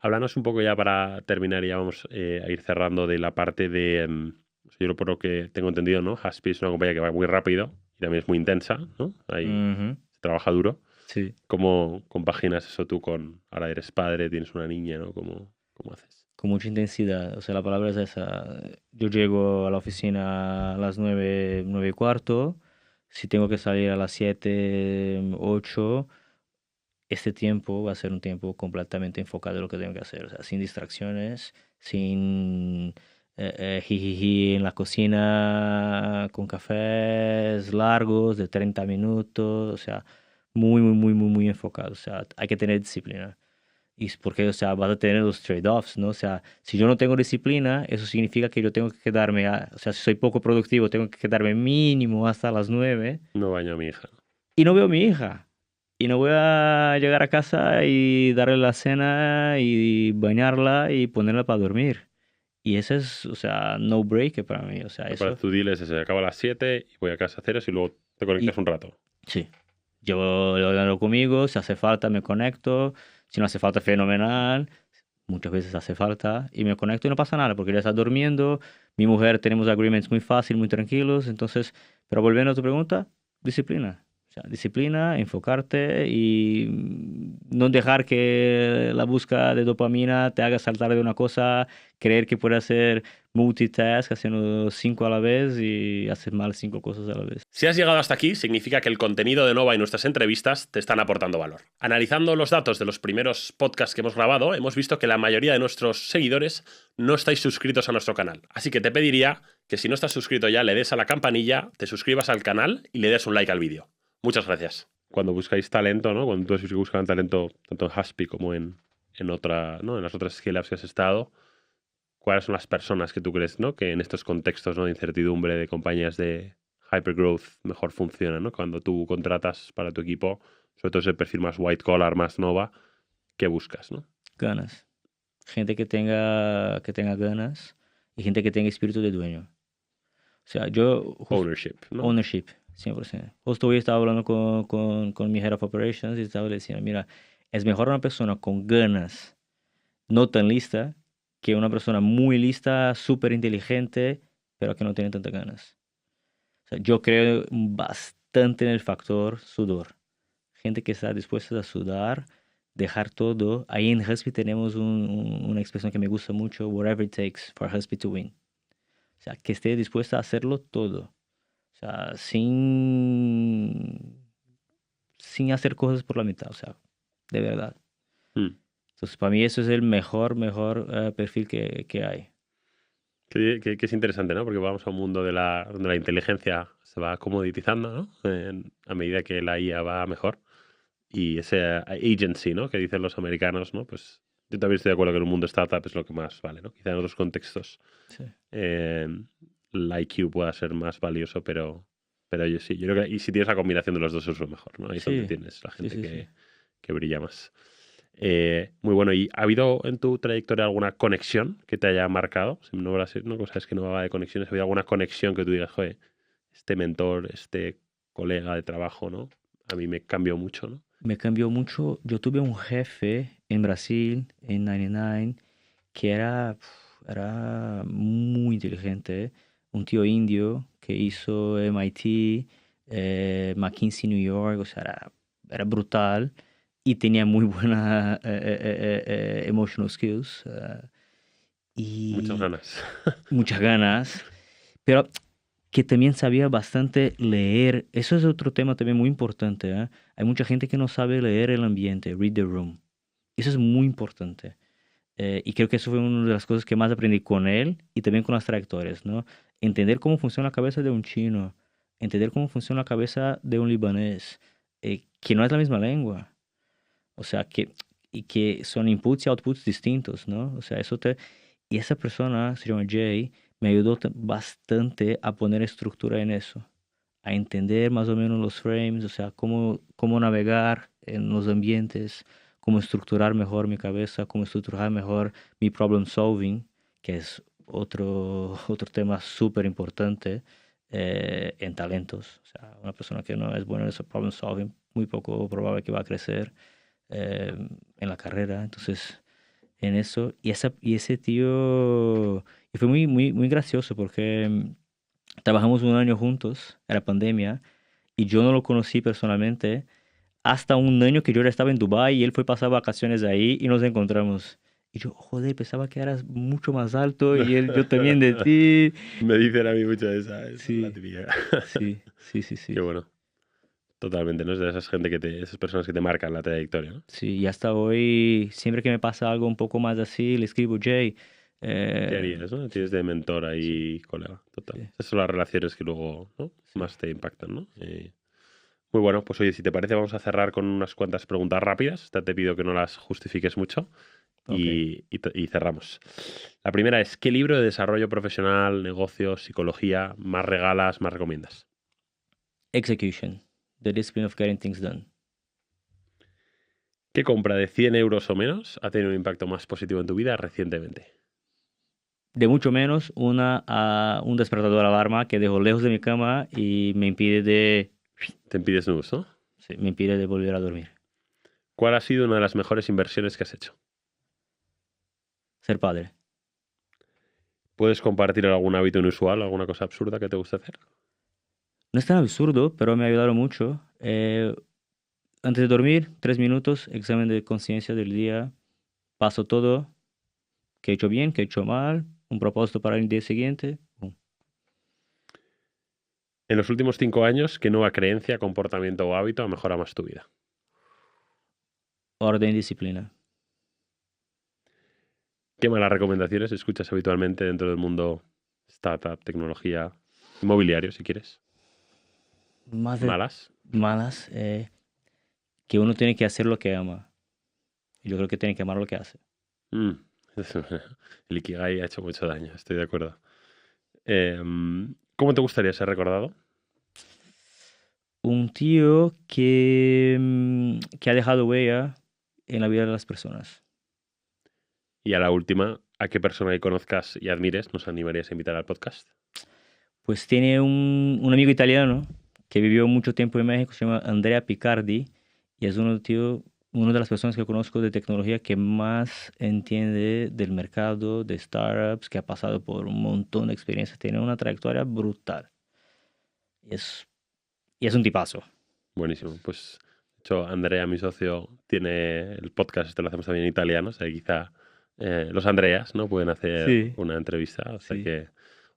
Háblanos un poco ya para terminar y ya vamos a ir cerrando de la parte de... yo por lo que tengo entendido, ¿no? Haspi es una compañía que va muy rápido y también es muy intensa, ¿no? Ahí Ujú, se trabaja duro. sí. ¿Cómo compaginas eso tú con... Ahora eres padre, tienes una niña, ¿no? ¿Cómo haces? Con mucha intensidad. O sea, la palabra es esa. Yo llego a la oficina a las 9, 9:15. Si tengo que salir a las 7, 8, este tiempo va a ser un tiempo completamente enfocado en lo que tengo que hacer. O sea, sin distracciones, sin jijiji en la cocina, con cafés largos de 30 minutos. O sea, muy, muy, muy, muy, muy enfocado. O sea, hay que tener disciplina. Y es porque, o sea, vas a tener los trade-offs, ¿no? O sea, si yo no tengo disciplina, eso significa que yo tengo que quedarme, o sea, si soy poco productivo, tengo que quedarme mínimo hasta las 9 No baño a mi hija. y no veo a mi hija. Y no voy a llegar a casa y darle la cena y bañarla y ponerla para dormir. Y eso es, o sea, no break para mí, o sea, Para eso. tu deal es ese, acaba a las 7 y voy a casa a ceros y luego te conectas Y un rato. sí, yo lo hablo conmigo, si hace falta me conecto, si no hace falta, fenomenal. Muchas veces hace falta y me conecto y no pasa nada porque ella está durmiendo. Mi mujer tenemos agreements muy fácil, muy tranquilos. Entonces, pero volviendo a tu pregunta, disciplina. O sea, disciplina, enfocarte y no dejar que la búsqueda de dopamina te haga saltar de una cosa, creer que puedes hacer multitask haciendo 5 a la vez y hacer mal 5 cosas a la vez. Si has llegado hasta aquí, significa que el contenido de Nova y nuestras entrevistas te están aportando valor. Analizando los datos de los primeros podcasts que hemos grabado, hemos visto que la mayoría de nuestros seguidores no estáis suscritos a nuestro canal. Así que te pediría que si no estás suscrito ya, le des a la campanilla, te suscribas al canal y le des un like al vídeo. Muchas gracias. Cuando buscáis talento, ¿no? Cuando tú buscas talento tanto en Haspi como en otra, ¿no? En las otras scale-ups que has estado, ¿cuáles son las personas que tú crees, ¿no? Que en estos contextos, ¿no? De incertidumbre de compañías de hypergrowth mejor funcionan, ¿no? Cuando tú contratas para tu equipo, sobre todo ese perfil más white collar, más nova, ¿qué buscas, ¿no? Ganas. Gente que tenga ganas y gente que tenga espíritu de dueño. O sea, yo Ownership, ¿no? ownership, 100%. Justo hoy estaba hablando con mi Head of Operations y estaba diciendo, mira, es mejor una persona con ganas, no tan lista, que una persona muy lista, súper inteligente, pero que no tiene tantas ganas. O sea, yo creo bastante en el factor sudor. Gente que está dispuesta a sudar, dejar todo. Ahí en Husky tenemos una expresión que me gusta mucho, whatever it takes for Husky to win. O sea, que esté dispuesta a hacerlo todo. O sea, sin hacer cosas por la mitad, o sea, de verdad. Hmm. Entonces, para mí eso es el mejor perfil que hay. Que es interesante, ¿no? Porque vamos a un mundo donde la inteligencia se va comoditizando, ¿no? A medida que la IA va mejor. Y ese agency, ¿no? Que dicen los americanos, ¿no? Pues yo también estoy de acuerdo que en un mundo startup es lo que más vale, ¿no? Quizá en otros contextos Sí, eh, el IQ pueda ser más valioso, pero yo sí, yo creo que y si tienes la combinación de los dos es lo mejor, ¿no? Ahí es donde sí, tienes la sí, gente sí, sí. que brilla más. Muy bueno, ¿y ha habido en tu trayectoria alguna conexión que te haya marcado? Si no, no sabes que no va de conexiones, ¿ha habido alguna conexión que tú digas, joder, este mentor, este colega de trabajo, ¿no? A mí me cambió mucho, ¿no? Me cambió mucho. Yo tuve un jefe en Brasil, en 99, que era muy inteligente. Un tío indio que hizo MIT, McKinsey New York, o sea, era brutal y tenía muy buena emotional skills Muchas y ganas. muchas ganas, pero que también sabía bastante leer. Eso es otro tema también muy importante, ¿eh? Hay mucha gente que no sabe leer el ambiente, read the room. Eso es muy importante. Y creo que eso fue una de las cosas que más aprendí con él y también con las trayectorias, ¿no? Entender cómo funciona la cabeza de un chino, entender cómo funciona la cabeza de un libanés, que no es la misma lengua. O sea, y que son inputs y outputs distintos, ¿no? O sea, y esa persona, se llama Jay, me ayudó bastante a poner estructura en eso, a entender más o menos los frames, o sea, cómo navegar en los ambientes, cómo estructurar mejor mi cabeza, cómo estructurar mejor mi problem solving, que es otro tema súper importante en talentos. O sea, una persona que no es buena en ese problem solving, muy poco probable que va a crecer en la carrera. Entonces, en eso. Y ese tío, y fue muy gracioso porque trabajamos un año juntos, era pandemia, y yo no lo conocí personalmente hasta un año que yo ya estaba en Dubái y él fue a pasar vacaciones ahí y nos encontramos. Y yo, joder, pensaba que eras mucho más alto y él, yo también de ti. Me dicen a mí mucho de esa, es la Sí, típica. sí. Qué bueno. Totalmente, ¿no? Es de esas gente esas personas que te marcan la trayectoria, ¿no? Sí, y hasta hoy, siempre que me pasa algo un poco más así, le escribo, Jay. ¿Qué eh, harías, no? Tienes de mentor sí, ahí, colega. Total. sí, Esas son las relaciones que luego, ¿no? sí. Más te impactan, ¿no? Muy bueno, pues oye, si te parece, vamos a cerrar con unas cuantas preguntas rápidas. Esta te pido que no las justifiques mucho Ok. y cerramos. La primera es, ¿qué libro de desarrollo profesional, negocios, psicología más regalas, más recomiendas? Execution. The Discipline of Getting Things Done. ¿Qué compra de 100 euros o menos ha tenido un impacto más positivo en tu vida recientemente? De mucho menos, un despertador alarma que dejo lejos de mi cama y Te impides snooze, ¿no? sí, me impide de volver a dormir. ¿Cuál ha sido una de las mejores inversiones que has hecho? Ser padre. ¿Puedes compartir algún hábito inusual, alguna cosa absurda que te guste hacer? No es tan absurdo, pero me ha ayudado mucho. Antes de dormir, 3 minutos, examen de conciencia del día. Paso todo, qué he hecho bien, qué he hecho mal, un propósito para el día siguiente. Pum. En los últimos 5 años, ¿qué nueva creencia, comportamiento o hábito ha mejorado más tu vida? Orden y disciplina. ¿Qué malas recomendaciones escuchas habitualmente dentro del mundo startup, tecnología, inmobiliario, si quieres? Más de ¿Malas? malas, que uno tiene que hacer lo que ama. Y yo creo que tiene que amar lo que hace. Mm. El Ikigai ha hecho mucho daño, estoy de acuerdo. ¿Cómo te gustaría ser recordado? Un tío que ha dejado huella en la vida de las personas. Y a la última, ¿a qué persona que conozcas y admires nos animarías a invitar al podcast? Pues tiene un amigo italiano que vivió mucho tiempo en México, se llama Andrea Picardi, y es una de las personas que conozco de tecnología que más entiende del mercado de startups, que ha pasado por un montón de experiencias, tiene una trayectoria brutal. Y es un tipazo. Buenísimo. Pues, de hecho, Andrea, mi socio, tiene el podcast, este lo hacemos también en italiano, o sea, quizá los Andreas, ¿no? Pueden hacer Sí, una entrevista. O sea sí. que,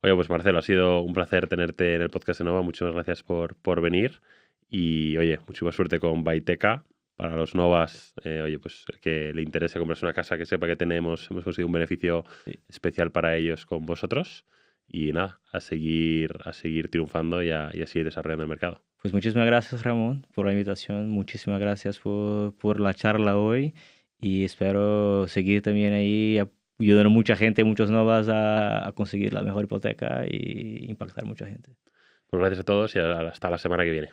oye, pues Marcelo, ha sido un placer tenerte en el podcast de Nova. Muchas gracias por venir. Y, oye, muchísima suerte con Baiteca. Para los Novas, oye, pues el que le interese comprarse una casa, que sepa que hemos conseguido un beneficio Sí. especial para ellos con vosotros. Y nada, a seguir triunfando y a seguir desarrollando el mercado. Pues muchísimas gracias, Ramón, por la invitación. Muchísimas gracias por la charla hoy. Y espero seguir también ahí ayudando a mucha gente, muchos novas a conseguir la mejor hipoteca y impactar mucha gente. Pues gracias a todos y hasta la semana que viene.